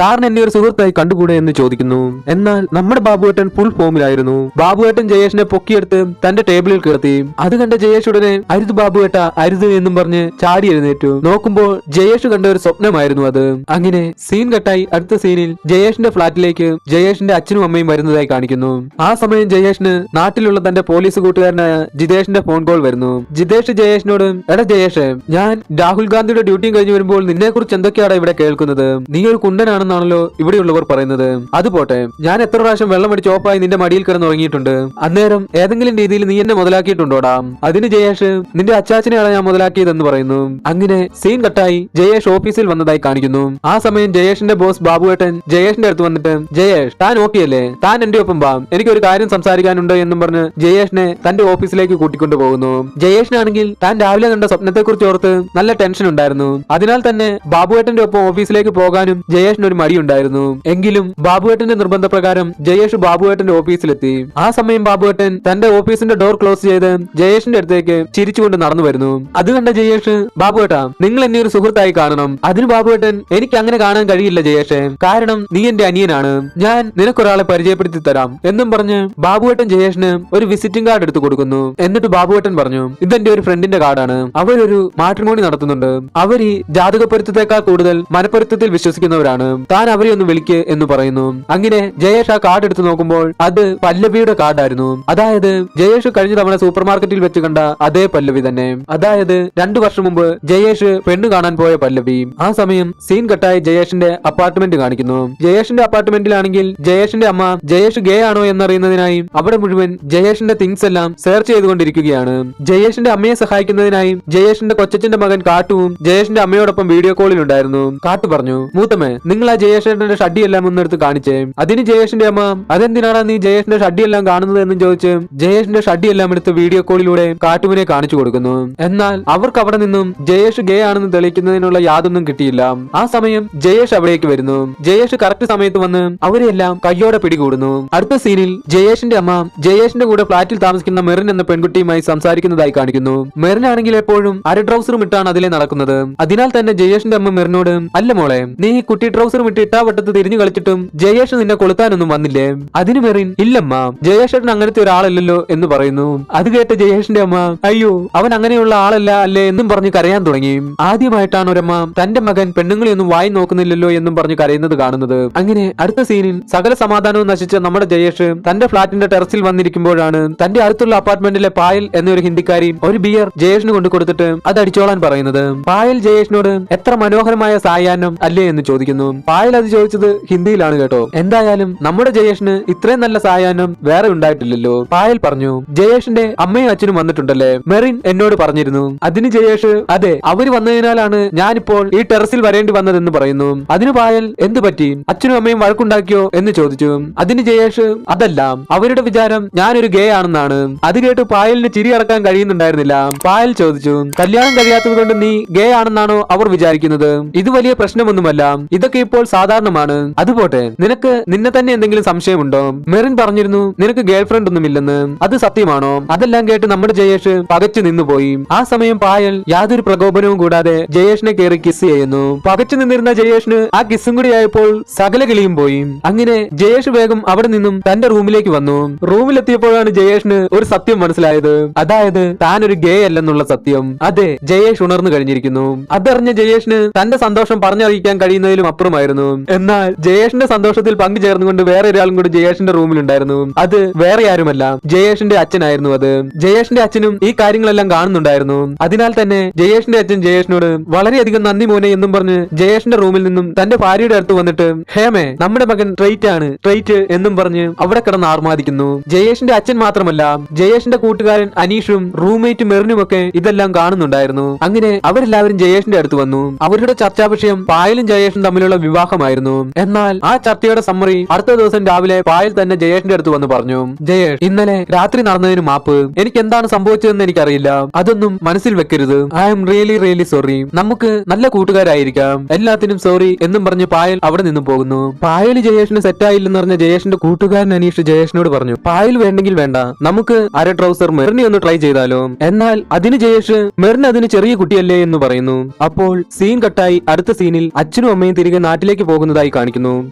സാറിന് എന്നെ ഒരു സുഹൃത്തായി കണ്ടുകൂടെ എന്ന് ചോദിക്കുന്നു. എന്നാൽ നമ്മുടെ ബാബുവേട്ടൻ ഫുൾ ഫോമിലായിരുന്നു. ബാബുവേട്ടൻ ജയേഷിനെ പൊക്കിയെടുത്ത് തന്റെ ടേബിളിൽ കിടത്തി. അത് കണ്ട ജയേഷ് ഉടനെ, അരുത് ബാബുവേട്ട, അരുത് എന്നും പറഞ്ഞ് ചാടി എഴുന്നേറ്റു. നോക്കുമ്പോൾ ജയേഷ് കണ്ട ഒരു സ്വപ്നമായിരുന്നു അത്. അങ്ങനെ സീൻ കട്ടായി അടുത്ത സീനിൽ ജയേഷിന്റെ ഫ്ളാറ്റിലേക്ക് ജയേഷിന്റെ അച്ഛനും അമ്മയും വരുന്നതായി കാണിക്കുന്നു. ആ സമയം ജയേഷിന് നാട്ടിലുള്ള തന്റെ പോലീസ് കൂട്ടുകാരനായ ജിതേഷിന്റെ ഫോൺ കോൾ വരുന്നു. ജിതേഷ് ജയേഷിനോട്, എടാ ജയേഷ്, ഞാൻ രാഹുൽ ഗാന്ധിയുടെ ഡ്യൂട്ടിയും കഴിഞ്ഞ് വരുമ്പോൾ നിന്നെ കുറിച്ച് എന്തൊക്കെയാണ് ഇവിടെ കേൾക്കുന്നത്? നീ ഒരു കുണ്ടനാണെന്നാണല്ലോ ഇവിടെയുള്ളവർ പറയുന്നത്. അതുപോട്ടെ, ഞാൻ എത്ര പ്രാവശ്യം വെള്ളം അടിച്ച് ഓപ്പായി നിന്റെ മടിയിൽ കിടന്ന് ഉറങ്ങിയിട്ടുണ്ട്. അന്നേരം ഏതെങ്കിലും രീതിയിൽ നീ എന്നെ മുതലാക്കിയിട്ടുണ്ടോടാ? അതിന് ജയേഷ്, നിന്റെ അച്ചാച്ചനെയാണ് ഞാൻ മുതലാക്കിയതെന്ന് പറയുന്നു. അങ്ങനെ സീൻ കട്ടായി ജയേഷ് ഓഫീസിൽ വന്നതായി കാണിക്കുന്നു. ആ സമയം ജയേഷിന്റെ ബോസ് ബാബുവേട്ടൻ ജയേഷിന്റെ അടുത്ത് വന്നിട്ട്, ജയേഷ്, താൻ ഓക്കെ അല്ലേ? താൻ എന്റെ ഒപ്പം വാ, എനിക്കൊരു കാര്യം സംസാരിക്കാനുണ്ട് എന്നും പറഞ്ഞ് ജയേഷിനെ തന്റെ ഓഫീസിലേക്ക് കൂട്ടിക്കൊണ്ടു പോകുന്നു. ജയേഷിനാണെങ്കിൽ താൻ രാവിലെ കണ്ട സ്വപ്നത്തെ കുറിച്ച് ഓർത്ത് നല്ല ടെൻഷൻ ഉണ്ടായിരുന്നു. അതിനാൽ തന്നെ ബാബുവേട്ടന്റെ ഒപ്പം ഓഫീസിലേക്ക് പോകാനും ജയേഷിന് ഒരു മടിയുണ്ടായിരുന്നു. എങ്കിലും ബാബുവേട്ടന്റെ നിർബന്ധപ്രകാരം ജയേഷ് ബാബുവേട്ടന്റെ ഓഫീസിലെത്തി. ആ സമയം ബാബുവേട്ടൻ തന്റെ ഓഫീസിന്റെ ഡോർ ക്ലോസ് ചെയ്ത് ജയേഷിന്റെ അടുത്തേക്ക് ചിരിച്ചുകൊണ്ട് നടന്നു വരുന്നു. അത് കണ്ട ജയേഷ്, ബാബുവേട്ടാ, നിങ്ങൾ എന്നെ ഒരു സുഹൃത്തായി കാണണം. അതിന് ബാബുവേട്ടൻ, എനിക്ക് അങ്ങനെ കാണാൻ കഴിയില്ല ജയേഷേ, കാരണം നീ എന്റെ അനിയനാണ്. ഞാൻ നിനക്കൊരാളെ പരിചയപ്പെടുത്തി തരാം എന്നും പറഞ്ഞ് ബാബുവേട്ടൻ ജയേഷിന് ഒരു വിസിറ്റിംഗ് കാർഡ് എടുത്തു കൊടുക്കുന്നു. എന്നിട്ട് ബാബുവേട്ടൻ പറഞ്ഞു, ഇതെന്റെ ഒരു ഫ്രണ്ടിന്റെ കാർഡാണ്. അവരൊരു മാട്രിമോണി നടത്തുന്നുണ്ട്. അവർ ഈ ജാതകപ്പൊരുത്തത്തെക്കാൾ കൂടുതൽ മനപ്പൊരുത്തത്തിൽ വിശ്വസിക്കുന്നവരാണ്. താൻ അവരെ ഒന്ന് വിളിക്ക് എന്ന് പറയുന്നു. അങ്ങനെ ജയേഷ് ആ കാർഡ് എടുത്തു നോക്കുമ്പോൾ അത് പല്ലവിയുടെ കാർഡായിരുന്നു. അതായത് ജയേഷ് കഴിഞ്ഞ തവണ സൂപ്പർ മാർക്കറ്റിൽ വെച്ച് കണ്ട അതേ പല്ലവി തന്നെ. അതായത് 2 വർഷം മുമ്പ് ജയേഷ് പെണ്ണ് കാണാൻ പോയ പല്ലവി. ആ സമയം സീൻ കട്ടായി ജയേഷിന്റെ അപ്പാർട്ട്മെന്റ് കാണിക്കുന്നു. ജയേഷിന്റെ അപ്പാർട്ട്മെന്റിലാണെങ്കിൽ ജയേഷിന്റെ അമ്മ ജയേഷ് ഗേ ആണോ എന്നറിയുന്നതിനായി അവിടെ മുഴുവൻ ജയേഷിന്റെ തിങ്സ് എല്ലാം സെർച്ച് ചെയ്തുകൊണ്ടിരിക്കുകയാണ്. ജയേഷിന്റെ അമ്മയെ സഹായിക്കുന്നതിനായി ജയേഷിന്റെ കൊച്ചച്ഛന്റെ മകൻ കാട്ടുവും ജയേഷിന്റെ അമ്മയോടൊപ്പം വീഡിയോ കോളിൽ ഉണ്ടായിരുന്നു. കാട്ടു പറഞ്ഞു, മൂത്തമ്മേ, നിങ്ങൾ ആ ജയേഷിന്റെ ഷഡ്ഡിയെല്ലാം ഒന്നെടുത്ത് കാണിച്ചേ. അതിന് ജയേഷിന്റെ അമ്മ, അതെന്തിനാണ് നീ ജയേഷിന്റെ ഷഡ്ഡിയെല്ലാം കാണുന്നത് എന്നും ചോദിച്ച് ജയേഷിന്റെ ഷഡ്ഡിയെല്ലാം എടുത്ത് വീഡിയോ കോളിലൂടെ കാട്ടുവിനെ കാണിച്ചു കൊടുക്കുന്നു. എന്നാൽ അവർക്ക് അവിടെ നിന്നും ജയേഷ് ഗേ ആണെന്ന് തെളിയിക്കുന്നതിനുള്ള യാതൊന്നും കിട്ടിയില്ല. ആ സമയം ജയേഷ് അവിടേക്ക് വരുന്നു. ജയേഷ് കറക്റ്റ് സമയത്ത് വന്ന് അവരെല്ലാം കയ്യോടെ പിടികൂടുന്നു. അടുത്ത സീനിൽ ജയേഷിന്റെ അമ്മ ജയേഷിന്റെ കൂടെ ഫ്ളാറ്റിൽ താമസിക്കുന്ന മെറിൻ എന്ന പെൺകുട്ടിയുമായി സംസാരിക്കുന്നതായി കാണിക്കുന്നു. മെറിൻ ആണെങ്കിൽ എപ്പോഴും അര ട്രൗസറും ഇട്ടാണ് അതിലെ നടക്കുന്നത്. അതിനാൽ തന്നെ ജയേഷിന്റെ അമ്മ മെറിനോട്, അല്ല മോളെ, നീ ഈ കുട്ടി ട്രൗസറും ഇട്ട് ഇട്ടാവട്ടത്ത് തിരിഞ്ഞു കളിച്ചിട്ടും ജയേഷ് നിന്നെ കൊളുത്താനൊന്നും വന്നില്ലേ? അതിന് മെറിൻ, ഇല്ലമ്മ, ജയേഷേട്ടൻ അങ്ങനത്തെ ഒരാളല്ലല്ലോ എന്ന് പറയുന്നു. അത് കേട്ട ജയേഷിന്റെ അമ്മ, അയ്യോ, അവൻ അങ്ങനെയുള്ള ആളല്ല അല്ലേ എന്നും പറഞ്ഞ് കരയാൻ തുടങ്ങി. ആദ്യമായിട്ടാണ് ഒരമ്മ തന്റെ മകൻ പെണ്ണുങ്ങളെയൊന്നും വായി നോക്കുന്നില്ലല്ലോ എന്നും പറഞ്ഞ് കരയുന്നത് കാണുന്നത്. അങ്ങനെ അടുത്ത സീനിൽ സകല സമാധാനവും നശിച്ച നമ്മുടെ ജയേഷ് തന്റെ ഫ്ളാറ്റിന്റെ ടെറസിൽ വന്നിരിക്കുമ്പോഴാണ് തന്റെ അടുത്തുള്ള അപ്പാർട്ട്മെന്റിലെ പായൽ എന്നൊരു ഹിന്ദിക്കാരി ഒരു ബിയർ ജയേഷിന് കൊണ്ട് കൊടുത്തിട്ട് അത് അടിച്ചോളാൻ പറയുന്നത്. പായൽ ജയേഷിനോട്, എത്ര മനോഹരമായ സായാഹ്നം അല്ലേ എന്ന് ചോദിക്കുന്നു. പായൽ അത് ചോദിച്ചത് ഹിന്ദിയിലാണ് കേട്ടോ. എന്തായാലും നമ്മുടെ ജയേഷിന് ഇത്രയും നല്ല സായാഹ്നം വേറെ ഉണ്ടായിട്ടില്ലല്ലോ. പായൽ പറഞ്ഞു, ജയേഷിന്റെ അമ്മയും അച്ഛനും വന്നിട്ടുണ്ടല്ലേ? മെറിൻ എന്നോട് പറഞ്ഞിരുന്നു. അതിന് ജയേഷ്, അതെ, അവര് വന്നതിനാലാണ് ഞാനിപ്പോൾ ഈ ടെറസിൽ വരേണ്ടി വന്നതെന്ന് പറയുന്നു. അതിന് പായൽ, എന്തു പറ്റി, അച്ഛനും അമ്മയും വഴക്കുണ്ടാക്കിയോ എന്ന് ചോദിച്ചു. അതിന് ജയേഷ്, അതല്ല, അവരുടെ വിചാരം ഞാനൊരു ഗേ ആണെന്നാണ്. അത് കേട്ട് പായലിന് ചിരി അടക്കാൻ കഴിയുന്നുണ്ടായിരുന്നില്ല. പായൽ ചോദിച്ചു, കല്യാണം കഴിയാത്തത് കൊണ്ട് നീ ഗേ ആണെന്നാണോ അവർ വിചാരിക്കുന്നത്? ഇത് വലിയ പ്രശ്നമൊന്നുമല്ല, ഇതൊക്കെ ഇപ്പോൾ സാധാരണമാണ്. അതുപോട്ടെ, നിനക്ക് നിന്നെ തന്നെ എന്തെങ്കിലും സംശയമുണ്ടോ? മെറിൻ പറഞ്ഞിരുന്നു നിനക്ക് ഗേൾ ഫ്രണ്ട് ഒന്നുമില്ലെന്ന്. അത് സത്യമാണോ? അതെല്ലാം കേട്ട് നമ്മുടെ ജയേഷ് പകച്ചു നിന്നുപോയി. ആ സമയം പായൽ യാതൊരു പ്രകോപനവും കൂടാതെ ജയേഷിനെ കയറി കിസ് ചെയ്യുന്നു. പകച്ചു നിന്നിരുന്ന ജയേഷിന് ആ കിസ്സും കൂടി ആയപ്പോൾ സകല കിളിയും പോയി. അങ്ങനെ ജയേഷ് വേഗം അവിടെ നിന്നും തന്റെ റൂമിലേക്ക് വന്നു. റൂമിലെത്തിയപ്പോഴാണ് ജയേഷിന് ഒരു സത്യം മനസ്സിലായത്. അതായത് താൻ ഒരു ഗേ അല്ലെന്നുള്ള സത്യം. അതെ, ജയേഷ് ഉണർന്നു കഴിഞ്ഞിരിക്കുന്നു. അതറിഞ്ഞ ജയേഷിന് തന്റെ സന്തോഷം പറഞ്ഞറിയിക്കാൻ കഴിയുന്നതിലും അപ്പുറമായിരുന്നു. എന്നാൽ ജയേഷിന്റെ സന്തോഷത്തിൽ പങ്കുചേർന്നുകൊണ്ട് വേറെ ഒരാളും കൂടി ജയേഷിന്റെ റൂമിലുണ്ടായിരുന്നു. അത് വേറെ ആരുമല്ല, ജയേഷിന്റെ അച്ഛനായിരുന്നു. അത് ജയേഷിന്റെ അച്ഛനും ഈ കാര്യങ്ങളെല്ലാം കാണുന്നുണ്ടായിരുന്നു. അതിനാൽ തന്നെ ജയേഷിന്റെ അച്ഛൻ ജയേഷിനോട് വളരെയധികം നന്ദി മോനെ എന്നും പറഞ്ഞ് ജയേഷിന്റെ റൂമിൽ നിന്നും തന്റെ ഭാര്യയുടെ അടുത്ത് വന്നിട്ട്, ഹേമേ, നമ്മുടെ മകൻ ട്രൈറ്റ് ആണ്, ട്രൈറ്റ് എന്നും പറഞ്ഞ് അവിടെ കിടന്ന് ആർമാദിക്കുന്നു. ജയേഷിന്റെ അച്ഛൻ മാത്രമല്ല, ജയേഷിന്റെ കൂട്ടുകാരൻ അനീഷും റൂംമേറ്റ് മെറിനും ഒക്കെ ഇതെല്ലാം കാണുന്നുണ്ടായിരുന്നു. അങ്ങനെ അവരെല്ലാവരും ജയേഷിന്റെ അടുത്ത് വന്നു. അവരുടെ ചർച്ചാ വിഷയം പായലും ജയേഷും തമ്മിലുള്ള വിവാഹമായിരുന്നു. എന്നാൽ ആ ചർച്ചയുടെ സമ്മറി അടുത്ത ദിവസം രാവിലെ പായൽ തന്നെ ജയേഷിന്റെ അടുത്ത് വന്ന് പറഞ്ഞു, ജയേഷ്, ഇന്നലെ രാത്രി നടന്നതിന് മാപ്പ്. എനിക്ക് എന്താണ് സംഭവിച്ചതെന്ന് എനിക്കറിയില്ല. അതൊന്നും മനസ്സിൽ വെക്കരുത്. I am really sorry. നമുക്ക് നല്ല കൂട്ടുകാരായിരിക്കാം. എല്ലാത്തിനും സോറി എന്നും പറഞ്ഞ് പായൽ അവിടെ നിന്ന് പോകുന്നു. പായൽ ജയേഷിന് സെറ്റായില്ലെന്ന് പറഞ്ഞ ജയേഷിന്റെ കൂട്ടുകാരൻ അനീഷ് ജയേഷിനോട് പറഞ്ഞു, പായൽ വേണ്ടെങ്കിൽ വേണ്ട, നമുക്ക് അര ട്രൗസർ മെറിനെ ഒന്ന് ട്രൈ ചെയ്താലോ? എന്നാൽ അതിന് ജയേഷ്, മെറിൻ അതിന് ചെറിയ കുട്ടിയല്ലേ എന്ന് പറയുന്നു. അപ്പോൾ സീൻ കട്ടായി അടുത്ത സീനിൽ അച്ഛനും അമ്മയും തിരികെ നാട്ടിലേക്ക് പോകുന്നതായി കാണിക്കുന്നു.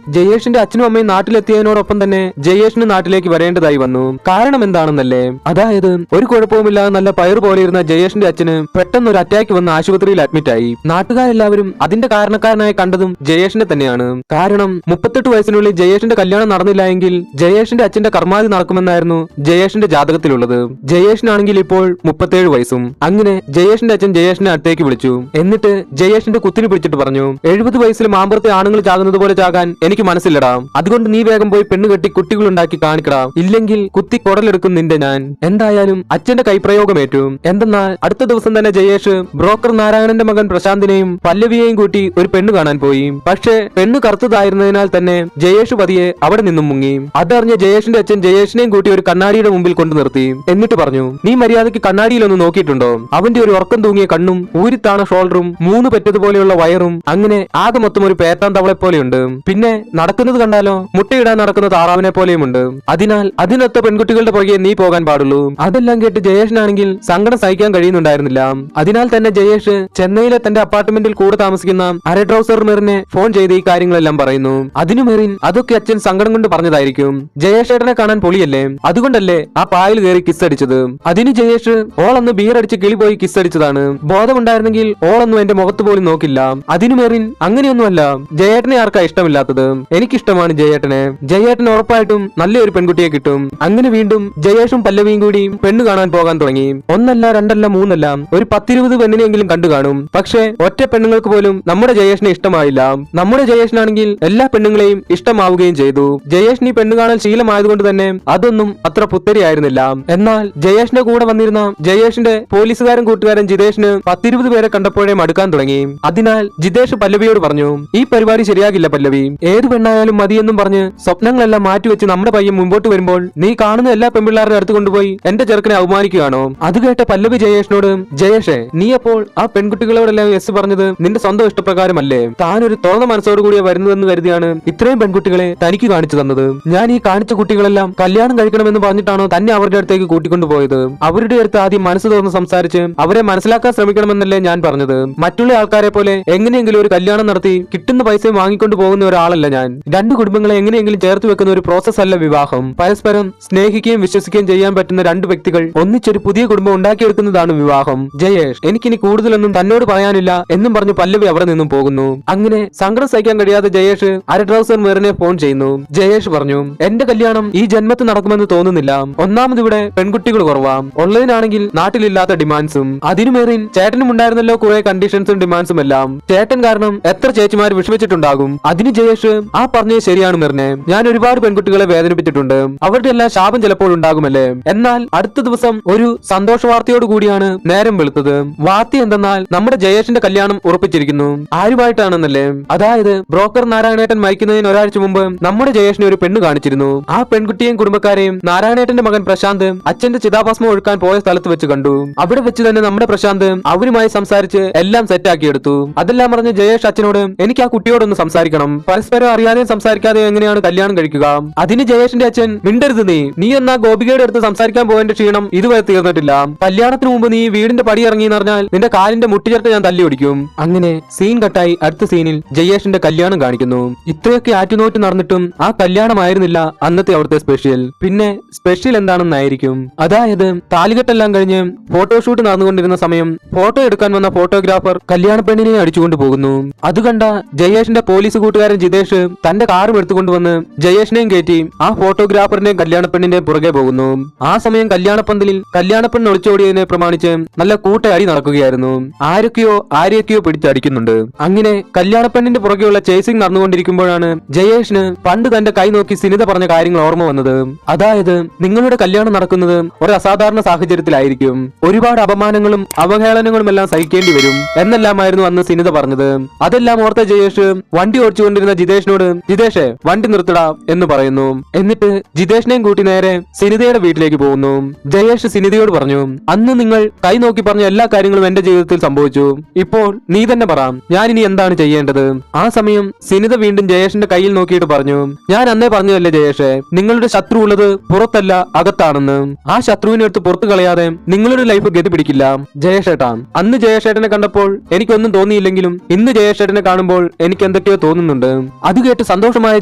ജയേഷിന്റെ അച്ഛനും അമ്മയും നാട്ടിലെത്തിയതിനോടൊപ്പം തന്നെ ജയേഷിന് നാട്ടിലേക്ക് വരേണ്ടതായി വന്നു. കാരണം എന്താണെന്നല്ലേ? അതായത് ഒരു കുഴപ്പവുമില്ലാതെ നല്ല പയർ പോലെ ഇരുന്ന ജയേഷിന്റെ അച്ഛന് പെട്ടെന്ന് ഒരു അറ്റാക്ക് വന്ന് ആശുപത്രിയിൽ അഡ്മിറ്റ് ആയി. നാട്ടുകാരെല്ലാവരും അതിന്റെ കാരണക്കാരനായി കണ്ടതും ജയേഷിനെ തന്നെയാണ്. കാരണം 38 വയസ്സിനുള്ളിൽ ജയേഷിന്റെ കല്യാണം നടന്നില്ല എങ്കിൽ ജയേഷിന്റെ അച്ഛന്റെ കർമാതി നടക്കുമെന്നായിരുന്നു ജയേഷിന്റെ ജാതകത്തിലുള്ളത്. ജയേഷിനാണെങ്കിൽ ഇപ്പോൾ 37 വയസ്സും. അങ്ങനെ ജയേഷിന്റെ അച്ഛൻ ജയേഷിനെ അടുത്തേക്ക് വിളിച്ചു. എന്നിട്ട് ജയേഷിന്റെ കുത്തിന് പിടിച്ചിട്ട് പറഞ്ഞു, 70 വയസ്സിൽ മാമ്പറത്തെ ആണുങ്ങൾ ചാകുന്നത് പോലെ ചാകാൻ എനിക്ക് മനസ്സില്ലടാ. അതുകൊണ്ട് നീ വേഗം പോയി പെണ്ണ് കെട്ടി കുട്ടികളുണ്ടാക്കി കാണിക്കടാ, ഇല്ലെങ്കിൽ കുത്തി കൊടലെടുക്കും നിന്റെ ഞാൻ. എന്തായാലും അച്ഛന്റെ കൈപ്രയോഗമേറ്റു. എന്തെന്നാൽ അടുത്ത ദിവസം തന്നെ ജയേഷ് ബ്രോക്കർ നാരായണന്റെ മകൻ പ്രശാന്തിനെയും പല്ലവിയെയും കൂട്ടി ഒരു പെണ്ണ് കാണാൻ പോയി. പക്ഷേ പെണ്ണ് കറുത്തതായിരുന്നതിനാൽ തന്നെ ജയേഷ് പതിയെ അവിടെ നിന്നും മുങ്ങി. അതറിഞ്ഞ ജയേഷിന്റെ അച്ഛൻ ജയേഷിനെയും കൂട്ടി ഒരു കണ്ണാടിയുടെ മുമ്പിൽ കൊണ്ടു നിർത്തി. എന്നിട്ട് പറഞ്ഞു, നീ മര്യാദയ്ക്ക് കണ്ണാടിയിലൊന്ന് നോക്കിയിട്ടുണ്ടോ? അവന്റെ ഒരു ഉറക്കം തൂങ്ങിയ കണ്ണും ഊരിത്താണ ഷോൾഡറും 3 പെറ്റതുപോലെയുള്ള വയറും അങ്ങനെ ആകെ മൊത്തം ഒരു പേത്താൻ തവളെ പോലെയുണ്ട്. പിന്നെ നടക്കുന്നത് കണ്ടാലോ മുട്ടയിടാൻ നടക്കുന്ന താറാവിനെ പോലെയുമുണ്ട്. അതിനാൽ അതിനൊത്ത പെൺകുട്ടികളുടെ പുറകെ നീ പോകാൻ പാടുള്ളൂ. അതെല്ലാം കേട്ട് ജയേഷിനാണെങ്കിൽ സങ്കടം സഹിക്കാൻ കഴിയുന്നുണ്ടായിരുന്നില്ല. അതിനാൽ തന്നെ ജയേഷ് ചെന്നൈയിലെ തന്റെ അപ്പാർട്ട്മെന്റിൽ കൂടെ താമസിക്കുന്ന അര ട്രൗസർ മെറിനെ ഫോൺ ചെയ്ത് ഈ കാര്യങ്ങളെല്ലാം പറയുന്നു. അതിനു മെറിൻ അതൊക്കെ അച്ഛൻ സങ്കടം കൊണ്ട് പറഞ്ഞതായിരിക്കും. ജയേഷ് ഏട്ടനെ കാണാൻ പൊളിയല്ലേ, അതുകൊണ്ടല്ലേ ആ പായിൽ കയറി കിസ് അടിച്ചത്. അതിന് ജയേഷ് ഓളന്ന് ബിയർ അടിച്ച് കിളി പോയി കിസ് അടിച്ചതാണ്. ബോധമുണ്ടായിരുന്നെങ്കിൽ ഓളൊന്നും എന്റെ മുഖത്ത് പോലും നോക്കില്ല. അതിനു മെറിൻ അങ്ങനെയൊന്നുമല്ല, ജയേട്ടനെ ആർക്കാ ഇഷ്ടമില്ലാത്തത്? എനിക്കിഷ്ടമാണ് ജയേട്ടനെ. ജയേട്ടന് ഉറപ്പായിട്ടും നല്ലൊരു പെൺകുട്ടിയെ കിട്ടും. അങ്ങനെ വീണ്ടും ജയേഷും പല്ലവിയും കൂടി പെണ്ണ് കാണാൻ പോകാൻ തുടങ്ങി. 1 അല്ല 2 അല്ല 3 അല്ല, ഒരു 10-20 പെണ്ണിനെങ്കിലും കണ്ടു കാണും. പക്ഷേ ഒറ്റ പെണ്ണുങ്ങൾക്ക് പോലും നമ്മുടെ ജയേഷിനെ ഇഷ്ടമായില്ല. നമ്മുടെ ജയേഷിനാണെങ്കിൽ എല്ലാ പെണ്ണുങ്ങളെയും ഇഷ്ടമാവുകയും ചെയ്തു. ജയേഷിന് ഈ പെണ്ണ് കാണാൻ ശീലമായതുകൊണ്ട് തന്നെ അതൊന്നും അത്ര പുത്തരിയായിരുന്നില്ല. എന്നാൽ ജയേഷിന്റെ കൂടെ വന്നിരുന്ന ജയേഷിന്റെ പോലീസുകാരൻ കൂട്ടുകാരൻ ജിതേഷിന് 10-20 പേരെ കണ്ടപ്പോഴേ മടുക്കാൻ തുടങ്ങി. അതിനാൽ ജിതേഷ് പല്ലവിയോട് പറഞ്ഞു, ഈ പരിപാടി ശരിയാകില്ല പല്ലവി. ഏത് പെണ്ണായാലും മതിയെന്നും പറഞ്ഞ് സ്വപ്നങ്ങളെല്ലാം മാറ്റിവെച്ച് നമ്മുടെ പയ്യൻ മുമ്പോട്ട് വരുമ്പോൾ നീ കാണുന്ന എല്ലാ പെൺപിള്ളാരുടെ അടുത്ത് കൊണ്ടുപോയി എന്റെ ചെറുക്കനെ അവമാനിക്കുകയാണോ? അത് കേട്ട പല്ലവി ജയേഷിനോട്, ജയേഷേ, നീ അപ്പോൾ ആ പെൺകുട്ടികളോടെല്ലാം എസ് പറഞ്ഞത് നിന്റെ സ്വന്തം ഇഷ്ടപ്രകാരമല്ലേ? താൻ ഒരു തുറന്ന മനസ്സോട് കൂടിയ വരുന്നതെന്ന് കരുതിയാണ് ഇത്രയും പെൺകുട്ടികളെ തനിക്ക് കാണിച്ചു തന്നത്. ഞാൻ ഈ കാണിച്ച കുട്ടികളെല്ലാം കല്യാണം കഴിക്കണമെന്ന് പറഞ്ഞിട്ടാണോ തന്നെ അവരുടെ അടുത്തേക്ക് കൂട്ടിക്കൊണ്ടുപോയത്? അവരുടെ അടുത്ത് ആദ്യം മനസ്സ് തുറന്ന് സംസാരിച്ച് അവരെ മനസ്സിലാക്കാൻ ശ്രമിക്കണമെന്നല്ലേ ഞാൻ പറഞ്ഞത്. മറ്റുള്ള ആൾക്കാരെ പോലെ എങ്ങനെയെങ്കിലും ഒരു കല്യാണം നടത്തി കിട്ടുന്ന പൈസയും വാങ്ങിക്കൊണ്ട് പോകുന്ന ഒരാളല്ല ഞാൻ. 2 കുടുംബങ്ങളെ എങ്ങനെയെങ്കിലും ചേർത്ത് വെക്കുന്ന ഒരു പ്രോസസ് അല്ല വിവാഹം. പരസ്പരം സ്നേഹിക്കുകയും വിശ്വസിക്കുകയും ചെയ്യാൻ പറ്റുന്ന 2 വ്യക്തികൾ ഒന്നിച്ചൊരു പുതിയ കുടുംബം ഉണ്ടാക്കിയെടുക്കുന്നതാണ് വിവാഹം. ജയേഷ്, എനിക്കിനി കൂടുതലൊന്നും തന്നോട് പറയാനില്ല എന്നും പറഞ്ഞു പല്ലവി അവിടെ നിന്നും പോകുന്നു. അങ്ങനെ സങ്കടം സഹിക്കാൻ കഴിയാതെ ജയേഷ് അര ട്രൗസർ മെറിനെ ഫോൺ ചെയ്യുന്നു. ജയേഷ് പറഞ്ഞു, എന്റെ കല്യാണം ഈ ജന്മത്ത് നടക്കുമെന്ന് തോന്നുന്നില്ല. ഒന്നാമത് ഇവിടെ പെൺകുട്ടികൾ കുറവാം, ഉള്ളതിനാണെങ്കിൽ നാട്ടിലില്ലാത്ത ഡിമാൻഡ്സും. അതിനു മെറിൻ ചേട്ടനും ഉണ്ടായിരുന്നല്ലോ കുറെ കണ്ടീഷൻസും ഡിമാൻഡ്സും എല്ലാം. ചേട്ടൻ കാരണം എത്ര ചേച്ചിമാർ വിഷമിച്ചിട്ടുണ്ടാകും. അതിന് ജയേഷ്, ആ പറഞ്ഞത് ശരിയാണ് മെറിനെ, ഞാൻ ഒരുപാട് പെൺകുട്ടികളെ വേദനിപ്പിച്ചിട്ടുണ്ട്. അവരുടെ എല്ലാം ശാപം ചിലപ്പോൾ ഉണ്ടാകുമല്ലേ. എന്നാൽ അടുത്ത ദിവസം ഒരു സന്തോഷ വാർത്തയോട് കൂടിയാണ് നേരം വെളുത്തത്. വാർത്ത എന്തെന്നാൽ നമ്മുടെ ജയേഷിന്റെ കല്യാണം ഉറപ്പിച്ചിരിക്കുന്നു. ആരുമായിട്ടാണെന്നല്ലേ? അതായത് ബ്രോക്കർ നാരായണേട്ടൻ മരിക്കുന്നതിന് ഒരാഴ്ച മുമ്പ് നമ്മുടെ ജയേഷിനെ ഒരു പെണ്ണ് കാണിച്ചിരുന്നു. ആ പെൺകുട്ടിയെയും കുടുംബക്കാരെയും നാരായണേട്ടന്റെ മകൻ പ്രശാന്ത് അച്ഛന്റെ ചിതാഭസ്മം ഒഴുക്കാൻ പോയ സ്ഥലത്ത് വെച്ച് കണ്ടു. അവിടെ വെച്ച് തന്നെ നമ്മുടെ പ്രശാന്ത് അവരുമായി സംസാരിച്ച് എല്ലാം സെറ്റാക്കിയെടുത്തു. അതെല്ലാം പറഞ്ഞ് ജയേഷ് അച്ഛനോട്, എനിക്ക് ആ കുട്ടിയോടൊന്ന് സംസാരിക്കണം. പരസ്പരം അറിയാതെയും സംസാരിക്കാതെയും എങ്ങനെയാണ് കല്യാണം കഴിക്കുക? അതിന് ജയേഷിന്റെ അച്ഛൻ, മിണ്ടരുത് നീ എന്നാ ഗോപികയുടെ അടുത്ത് സംസാരിക്കാൻ പോയതിന്റെ ക്ഷീണം ഇതുവരെ തീർന്നിട്ടില്ല. കല്യാണത്തിന് മുമ്പ് നീ വീടിന്റെ പടി ഇറങ്ങി എന്ന് പറഞ്ഞാൽ നിന്റെ കാലിന്റെ മുട്ടിച്ചേർത്ത് ഞാൻ തല്ലി ഓടിക്കും. അങ്ങനെ സീൻ കട്ടായി അടുത്ത സീനിൽ ജയേഷിന്റെ കല്യാണം കാണിക്കുന്നു. ഇത്രയൊക്കെ ആറ്റുനോറ്റ് നടന്നിട്ടും ആ കല്യാണമായിരുന്നില്ല അന്നത്തെ അവിടുത്തെ സ്പെഷ്യൽ. പിന്നെ സ്പെഷ്യൽ എന്താണെന്നായിരിക്കും. അതായത് താലികെട്ടെല്ലാം കഴിഞ്ഞ് ഫോട്ടോഷൂട്ട് നടന്നുകൊണ്ടിരുന്ന സമയം ഫോട്ടോ എടുക്കാൻ വന്ന ഫോട്ടോഗ്രാഫർ കല്യാണ പെണ്ണിനെ അടിച്ചുകൊണ്ട് പോകുന്നു. അത് കണ്ട ജയേഷിന്റെ പോലീസ് കൂട്ടുകാരൻ ജിതേഷ് തന്റെ കാറും എടുത്തുകൊണ്ടുവന്ന് ജയേഷിനെയും കയറ്റി ആ ഫോട്ടോഗ്രാഫറിന്റെയും കല്യാണ പെണ്ണിന്റെയും പുറകെ പോകുന്നു. ആ സമയം കല്യാണപ്പന്തലിൽ കല്യാണപ്പെണ്ണ് ഒളിച്ചോടിയതിനെ പ്രമാണിച്ച് നല്ല കൂട്ടയടി നടക്കുകയായിരുന്നു. ആരെയൊക്കെയോ പിടിച്ചടിക്കുന്നുണ്ട്. അങ്ങനെ കല്യാണപ്പെണ്ണിന്റെ പുറകെയുള്ള ചേസിംഗ് നടന്നുകൊണ്ടിരിക്കുമ്പോഴാണ് ജയേഷിന് പണ്ട് തന്റെ കൈ നോക്കി സിനിത പറഞ്ഞ കാര്യങ്ങൾ ഓർമ്മ വന്നത്. അതായത് നിങ്ങളുടെ കല്യാണം നടക്കുന്നത് ഒരു അസാധാരണ സാഹചര്യത്തിലായിരിക്കും, ഒരുപാട് അപമാനങ്ങളും അവഹേളനങ്ങളും എല്ലാം സഹിക്കേണ്ടി വരും എന്നെല്ലാമായിരുന്നു അന്ന് സിനിത പറഞ്ഞത്. അതെല്ലാം ഓർത്ത ജയേഷ് വണ്ടി ഓടിച്ചുകൊണ്ടിരുന്ന ജിതേഷിനോട്, ജിതേഷേ വണ്ടി നിർത്തടാ എന്ന് പറയുന്നു. എന്നിട്ട് ജിതേഷിനെയും കൂട്ടി നേരെ സിനിതയുടെ വീട്ടിലേക്ക് പോകുന്നു. ജയേഷ് സിനിതയോട് പറഞ്ഞു, അന്ന് നിങ്ങൾ കൈ നോക്കി പറഞ്ഞ എല്ലാ കാര്യങ്ങളും എന്റെ ജീവിതത്തിൽ സംഭവിച്ചു. ഇപ്പോൾ നീ തന്നെ പറ, ഞാൻ ഇനി എന്താണ് ചെയ്യേണ്ടത്? ആ സമയം സിനിത വീണ്ടും ജയേഷിന്റെ കയ്യിൽ നോക്കിയിട്ട് പറഞ്ഞു, ഞാൻ അന്നേ പറഞ്ഞതല്ലേ ജയേഷേ, നിങ്ങളുടെ ശത്രു ഉള്ളത് പുറത്തല്ല അകത്താണെന്ന്. ആ ശത്രുവിനെ എടുത്ത് പുറത്തു കളയാതെ നിങ്ങളുടെ ലൈഫ് ഗതി പിടിക്കില്ല ജയേഷേട്ടാ. അന്ന് ജയേഷേട്ടനെ കണ്ടപ്പോൾ എനിക്കൊന്നും തോന്നിയില്ലെങ്കിലും ഇന്ന് ജയേഷേട്ടനെ കാണുമ്പോൾ എനിക്ക് എന്തൊക്കെയോ തോന്നുന്നുണ്ട്. അത് കേട്ട് സന്തോഷമായ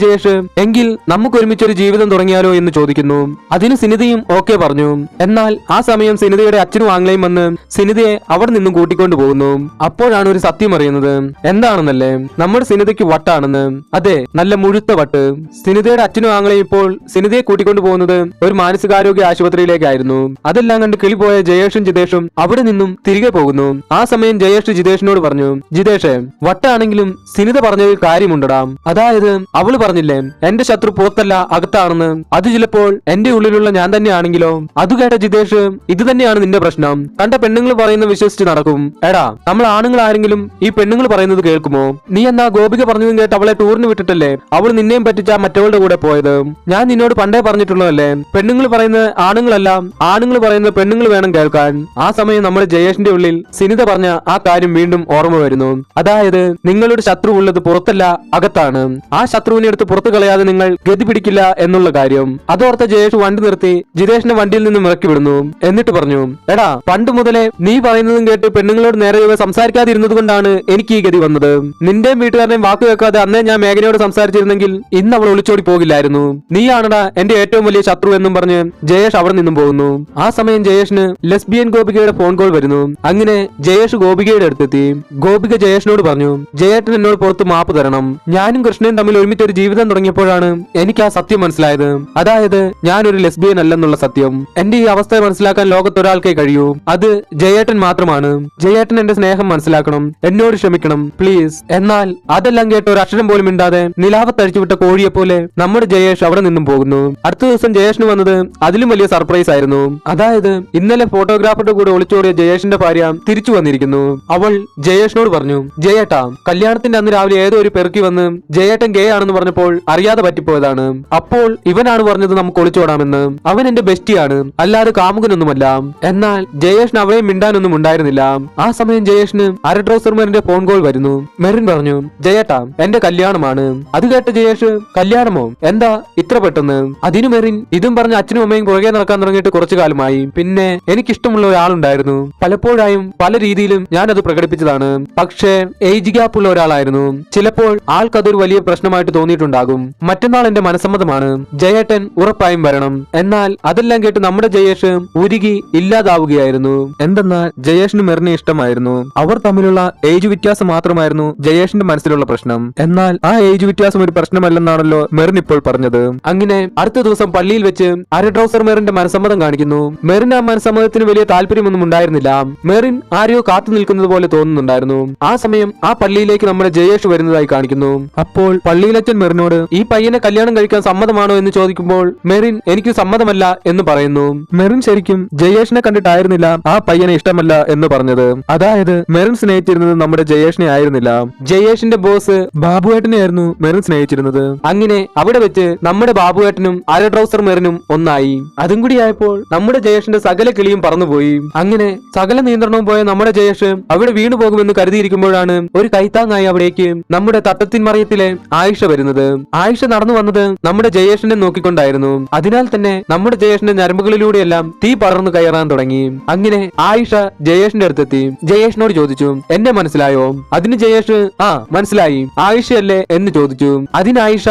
ജയേഷ്, എങ്കിൽ നമുക്ക് ഒരുമിച്ചൊരു ജീവിതം തുടങ്ങിയാലോ എന്ന് ചോദിക്കുന്നു. അതിന് സിനിതയും ഓക്കെ പറഞ്ഞു. എന്നാൽ ആ സമയം സിനിതയുടെ അച്ഛനും ആംഗ്ലയും വന്ന് സിനിതയെ അവിടെ നിന്നും കൂട്ടിക്കൊണ്ടു പോകുന്നു. അപ്പോഴാണ് ഒരു സത്യം അറിയുന്നത്. എന്താണെന്നല്ലേ? നമ്മുടെ സിനിതയ്ക്ക് വട്ടാണെന്ന്. അതെ, നല്ല മുഴുത്ത വട്ട്. സിനിതയുടെ അച്ഛനും ആംഗ്ലയും ഇപ്പോൾ സിനിതയെ കൂട്ടിക്കൊണ്ടു പോകുന്നത് ഒരു മാനസികാരോഗ്യ ആശുപത്രിയിലേക്കായിരുന്നു. അതെല്ലാം കണ്ട് കിളി പോയ ജയേഷും ജിതേഷും അവിടെ നിന്നും തിരികെ പോകുന്നു. ആ സമയം ജയേഷ് ജിതേഷിനോട് പറഞ്ഞു, ജിതേഷേ, വട്ടാണെങ്കിലും സിനിത പറഞ്ഞതിൽ കാര്യമുണ്ടടാ. അതായത് അവള് പറഞ്ഞില്ലേ എന്റെ ശത്രു പുറത്തല്ല അകത്താണെന്ന്, അത് ചിലപ്പോൾ എന്റെ ഉള്ളിലുള്ള ഞാൻ തന്നെയാണെങ്കിലോ? അത് കേട്ട ജിതേഷ്, ഇത് തന്നെയാണ് നിന്റെ പ്രശ്നം, കണ്ട പെണ്ണുങ്ങൾ പറയുന്നത് വിശ്വസിച്ച് നടക്കും. എടാ, നമ്മൾ ആണുങ്ങൾ ആരെങ്കിലും ഈ പെണ്ണുങ്ങൾ പറയുന്നത് കേൾക്കുമോ? നീ എന്നാ ഗോപിക പറഞ്ഞതും കേട്ട് അവളെ ടൂറിന് വിട്ടിട്ടല്ലേ അവൾ നിന്നെയും പറ്റിച്ച മറ്റവളുടെ കൂടെ പോയത്? ഞാൻ നിന്നോട് പണ്ടേ പറഞ്ഞിട്ടുള്ളതല്ലേ, പെണ്ണുങ്ങൾ പറയുന്നത് ആണുങ്ങളല്ല, ആണുങ്ങൾ പറയുന്നത് പെണ്ണുങ്ങൾ വേണം കേൾക്കാൻ. ആ സമയം നമ്മുടെ ജയേഷിന്റെ ഉള്ളിൽ സിനിത പറഞ്ഞ ആ കാര്യം വീണ്ടും ഓർമ്മ വരുന്നു. അതായത് നിങ്ങളുടെ ശത്രു ഉള്ളത് പുറത്തല്ല അകത്താണ്. ആ ശത്രുവിനെ എടുത്ത് പുറത്തു കളയാതെ നിങ്ങൾ ഗതി പിടിക്കില്ല എന്നുള്ള കാര്യം അതോർത്ത ജയേഷ് വണ്ടി നിർത്തി ജിതേഷിനെ വണ്ടിയിൽ നിന്നും ഇറക്കി വിടുന്നു. എന്നിട്ട് പറഞ്ഞു, എടാ, പണ്ട് മുതലേ നീ പറയുന്നതും കേട്ട് പെണ്ണുങ്ങളോട് നേരെ സംസാരിക്കാതിരുന്നത് കൊണ്ടാണ് എനിക്ക് ഈ ഗതി വന്നത്. നിന്റെയും വീട്ടുകാരനെയും വാക്ക് വെക്കാതെ അന്നേ ഞാൻ മേഘനയോട് സംസാരിച്ചിരുന്നെങ്കിൽ ഇന്ന് അവൾ ഒളിച്ചോടി പോകില്ലായിരുന്നു. നീയാണടാ എന്റെ ഏറ്റവും വലിയ ശത്രു എന്നും പറഞ്ഞ് ജയേഷ് അവിടെ നിന്നും പോകുന്നു. ആ സമയം ജയേഷിന് ലെസ്ബിയൻ ഗോപികയുടെ ഫോൺ കോൾ വരുന്നു. അങ്ങനെ ജയേഷ് ഗോപികയുടെ അടുത്തെത്തി. ഗോപിക ജയേഷിനോട് പറഞ്ഞു, ജയേട്ടൻ എന്നോട് പുറത്ത് മാപ്പ് തരണം. ഞാനും കൃഷ്ണയും തമ്മിൽ ഒരുമിച്ച് ഒരു ജീവിതം തുടങ്ങിയപ്പോഴാണ് എനിക്ക് ആ സത്യം മനസ്സിലായത്. അതായത് ഞാനൊരു ലെസ്ബിയൻ അല്ലെന്നുള്ള സത്യം. എന്റെ ഈ അവസ്ഥ മനസ്സിലാക്കാൻ ലോകത്തൊരാൾക്കേ കഴിയൂ, അത് ജയേട്ടൻ മാത്രമാണ്. ജയേട്ടൻ എന്റെ സ്നേഹം മനസ്സിലാക്കണം, എന്നോട് ക്ഷമിക്കണം പ്ലീസ്. എന്നാൽ അതെല്ലാം കേട്ട് ഒരു അക്ഷരം പോലും ഇണ്ടാതെ നിലാവത്തഴിച്ചുവിട്ട കോഴിയെ പോലെ നമ്മുടെ ജയേഷ് അവിടെ നിന്നും പോകുന്നു. അടുത്ത ദിവസം ജയേഷിന് വന്നത് അതിലും വലിയ സർപ്രൈസ് ആയിരുന്നു. അതായത് ഇന്നലെ ഫോട്ടോഗ്രാഫറുടെ കൂടെ ഒളിച്ചോടിയ ജയേഷിന്റെ ഭാര്യ തിരിച്ചു വന്നിരിക്കുന്നു. അവൾ ജയേഷിനോട് പറഞ്ഞു, ജയേട്ടാ, കല്യാണത്തിന്റെ അന്ന് രാവിലെ ഏതോ ഒരു പെറുക്കി വന്ന് ജയേട്ടൻ ഗേ ആണെന്ന് പറഞ്ഞപ്പോൾ അറിയാതെ പറ്റിപ്പോയതാണ്. അപ്പോൾ ഇവനാണ് പറഞ്ഞത് നമുക്ക് ഒളിച്ചോടാമെന്ന്. അവൻ എന്റെ ബെസ്റ്റിയാണ്, അല്ലാതെ കാമുകനൊന്നുമല്ല. എന്നാൽ ജയേഷിന് അവളെ മിണ്ടാനൊന്നും ഉണ്ടായിരുന്നില്ല. ആ സമയം ജയേഷിന് അര ട്രൗസർ മെറിന്റെ ഫോൺ കോൾ വരുന്നു. മെറിൻ പറഞ്ഞു, ജയേട്ടാ, എന്റെ കല്യാണമാണ്. അത് കേട്ട ജയേഷ്, കല്യാണമോ? എന്താ ഇത്ര പെട്ടെന്ന്? അതിനു മെറിൻ ഇതും പറഞ്ഞ് അച്ഛനും അമ്മയും പുറകെ നടക്കാൻ തുടങ്ങിയിട്ട് കുറച്ചു കാലമായി. പിന്നെ എനിക്കിഷ്ടമുള്ള ഒരാളുണ്ടായിരുന്നു. പലപ്പോഴായും പല രീതിയിലും ഞാൻ അത് പ്രകടിപ്പിച്ചതാണ്. പക്ഷേ ഏജ് ഗ്യാപ്പ് ഉള്ള ഒരാളായിരുന്നു. ചിലപ്പോൾ ആൾക്കതൊരു വലിയ പ്രശ്നമായിട്ട് തോന്നിയിട്ടുണ്ടാകും. മറ്റന്നാൾ എന്റെ മനസ്സമ്മതമാണ്, ജയേട്ടൻ ഉറപ്പായും വരണം. എന്നാൽ അതെല്ലാം കേട്ട് നമ്മുടെ ജയേഷ് ഉരുകി ഇല്ലാതാവുകയായിരുന്നു. എന്തെന്നാൽ ജയേഷിന് മെറിനെ ഇഷ്ടമായിരുന്നു. അവർ തമ്മിലുള്ള ഏജ് വ്യത്യാസം മാത്രമായിരുന്നു ജയേഷിന്റെ മനസ്സിലുള്ള പ്രശ്നം. എന്നാൽ ആ ഏജ് വ്യത്യാസം ഒരു പ്രശ്നമല്ലെന്നാണല്ലോ മെറിൻ ഇപ്പോൾ പറഞ്ഞത്. അങ്ങനെ അടുത്ത ദിവസം പള്ളിയിൽ വെച്ച് അര ട്രൗസർ മെറിന്റെ മനസ്സമ്മതം കാണിക്കുന്നു. മെറിൻ ആ മനസ്സമ്മതത്തിന് വലിയ താല്പര്യമൊന്നും ഉണ്ടായിരുന്നില്ല. മെറിൻ ആരെയോ കാത്തു നിൽക്കുന്നത് പോലെ തോന്നുന്നുണ്ടായിരുന്നു. ആ സമയം ആ പള്ളിയിലേക്ക് നമ്മുടെ ജയേഷ് വരുന്നതായി കാണിക്കുന്നു. അപ്പോൾ പള്ളിയിലച്ചൻ മെറിനോട് ഈ പയ്യനെ കല്യാണം കഴിക്കാൻ സമ്മതമാണോ എന്ന് ചോദിക്കുമ്പോൾ മെറിൻ എനിക്ക് സമ്മതമല്ല എന്ന് പറയുന്നു. മെറിൻ ശരിക്കും ജയേഷിനെ കണ്ടിട്ടായിരുന്നില്ല ആ പയ്യനെ ഇഷ്ടമല്ല എന്ന് പറഞ്ഞത്. അതായത് മെറിൻ സ്നേഹിച്ചിരുന്നത് നമ്മുടെ ജയേഷിനെ ആയിരുന്നില്ല, ജയേഷിന്റെ ബോസ് ബാബുവേട്ടനെ ആയിരുന്നു മെറിൻ സ്നേഹിച്ചിരുന്നത്. അങ്ങനെ അവിടെ വെച്ച് നമ്മുടെ ബാബുവേട്ടനും അര ട്രൗസർ മെറിനും ഒന്നായി. അതും കൂടി ആയപ്പോൾ നമ്മുടെ ജയേഷിന്റെ സകല കിളിയും പറന്നുപോയി. അങ്ങനെ സകല നിയന്ത്രണവും പോയ നമ്മുടെ ജയേഷ് അവിടെ വീണു പോകുമെന്ന് കരുതിയിരിക്കുമ്പോഴാണ് ഒരു കൈത്താങ്ങായി അവിടേക്ക് നമ്മുടെ തട്ടത്തിൻ മറയത്തിലെ ആയിഷ വരുന്നത്. ആയിഷ നടന്നു വന്നത് നമ്മുടെ ജയേഷിനെ നോക്കിക്കൊണ്ടായിരുന്നു. അതിനാൽ തന്നെ നമ്മുടെ ജയേഷിന്റെ ഞരമ്പുകളിലൂടെയെല്ലാം തീ പടർന്നു കയറാൻ തുടങ്ങി. അങ്ങനെ ആയിഷ ജയേഷിന്റെ അടുത്തെത്തി ജയേഷിനോട് ചോദിച്ചു, എന്നെ മനസ്സിലായോ? അതിന് ജയേഷ് ആ മനസ്സിലായി, ആയിഷയല്ലേ എന്ന് ചോദിച്ചു. അതിന് ആയിഷ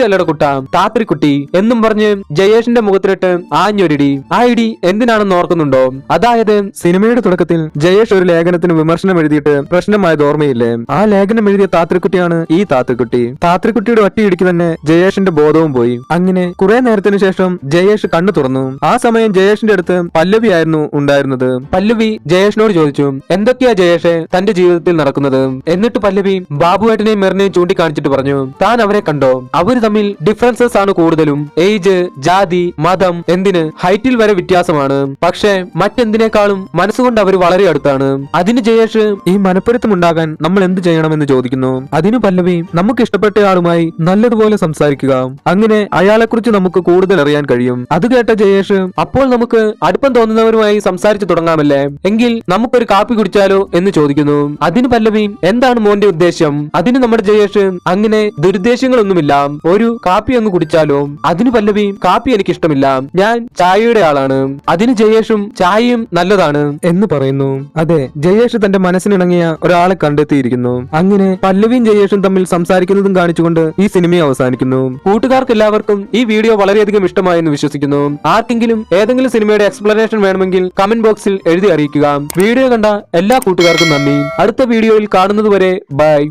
അല്ലട കുട്ട, താത്രിക്കുട്ടി എന്നും പറഞ്ഞ് ജയേഷിന്റെ മുഖത്തിലിട്ട് ആഞ്ഞൊരിടി. ആ ഇടി എന്തിനാണെന്ന് ഓർക്കുന്നുണ്ടോ? അതായത് സിനിമയുടെ തുടക്കത്തിൽ ജയേഷ് ഒരു ലേഖനത്തിന് വിമർശനം എഴുതിയിട്ട് പ്രശ്നമായത് ഓർമ്മയില്ലേ? ആ ലേഖനം എഴുതിയ താത്രിക്കുട്ടിയാണ് ഈ താത്രിക്കുട്ടി. താത്രിക്കുട്ടിയുടെ ഒറ്റയിടിക്ക് തന്നെ ജയേഷിന്റെ ബോധവും പോയി. അങ്ങനെ കുറെ നേരത്തിന് ശേഷം ജയേഷ് കണ്ണു തുറന്നു. ആ സമയം ജയേഷിന്റെ അടുത്ത് പല്ലവി ആയിരുന്നു ഉണ്ടായിരുന്നത്. പല്ലവി ജയേഷിനോട് ചോദിച്ചു, എന്തൊക്കെയാ ജയേഷെ തന്റെ ജീവിതത്തിൽ നടക്കുന്നത്? എന്നിട്ട് പല്ലവി ബാബുവേട്ടനെയും മെറിനെയും ചൂണ്ടിക്കാണിച്ചിട്ട് പറഞ്ഞു, താൻ അവരെ കണ്ടോ? അവര് തമ്മിൽ ഡിഫറൻസസ് ആണ് കൂടുതലും. ഏജ്, ജാതി, മതം, എന്തിന് ഹൈറ്റിൽ വരെ വ്യത്യാസമാണ്. പക്ഷെ മറ്റെന്തിനേക്കാളും മനസ്സുകൊണ്ട് അവർ വളരെ അടുത്താണ്. അതിന് ജയേഷ് ഈ മനപ്പൊരുത്തം ഉണ്ടാകാൻ നമ്മൾ എന്ത് ചെയ്യണമെന്ന് ചോദിക്കുന്നു. അതിന് പല്ലവി നമുക്ക് ഇഷ്ടപ്പെട്ടയാളുമായി നല്ലതുപോലെ സംസാരിക്കുക, അങ്ങനെ അയാളെക്കുറിച്ച് നമുക്ക് കൂടുതൽ അറിയാൻ കഴിയും. അത് കേട്ട ജയേഷ്, അപ്പോൾ നമുക്ക് അടുപ്പം തോന്നുന്നവരുമായി സംസാരിച്ചു തുടങ്ങാമല്ലേ? എങ്കിൽ നമുക്കൊരു കാപ്പി കുടിച്ചാലോ എന്ന് ചോദിക്കുന്നു. അതിന് പല്ലവി, എന്താണ് മോന്റെ ഉദ്ദേശം? അതിന് നമ്മുടെ ജയേഷ്, അങ്ങനെ ദുരുദ്ദേശങ്ങളൊന്നുമില്ല, ഒരു കാപ്പി അങ്ങ് കുടിച്ചാലോ? അതിന് പല്ലവി, കാപ്പി എനിക്ക് ഇഷ്ടമില്ല, ഞാൻ ചായയുടെ ആളാണ്. അതിന് ജയേഷും ചായയും നല്ലതാണ് എന്ന് പറയുന്നു. അതെ, ജയേഷ് തന്റെ മനസ്സിനിണങ്ങിയ ഒരാളെ കണ്ടെത്തിയിരിക്കുന്നു. അങ്ങനെ പല്ലവിയും ജയേഷും തമ്മിൽ സംസാരിക്കുന്നതും കാണിച്ചുകൊണ്ട് ഈ സിനിമയെ അവസാനിക്കുന്നു. കൂട്ടുകാർക്ക് എല്ലാവർക്കും ഈ വീഡിയോ വളരെയധികം ഇഷ്ടമായെന്ന് വിശ്വസിക്കുന്നു. ആർക്കെങ്കിലും ഏതെങ്കിലും സിനിമയുടെ എക്സ്പ്ലനേഷൻ വേണമെങ്കിൽ കമന്റ് ബോക്സിൽ എഴുതി അറിയിക്കുക. വീഡിയോ കണ്ട എല്ലാ കൂട്ടുകാർക്കും നന്ദി. അടുത്ത വീഡിയോയിൽ കാണുന്നതുവരെ ബൈ.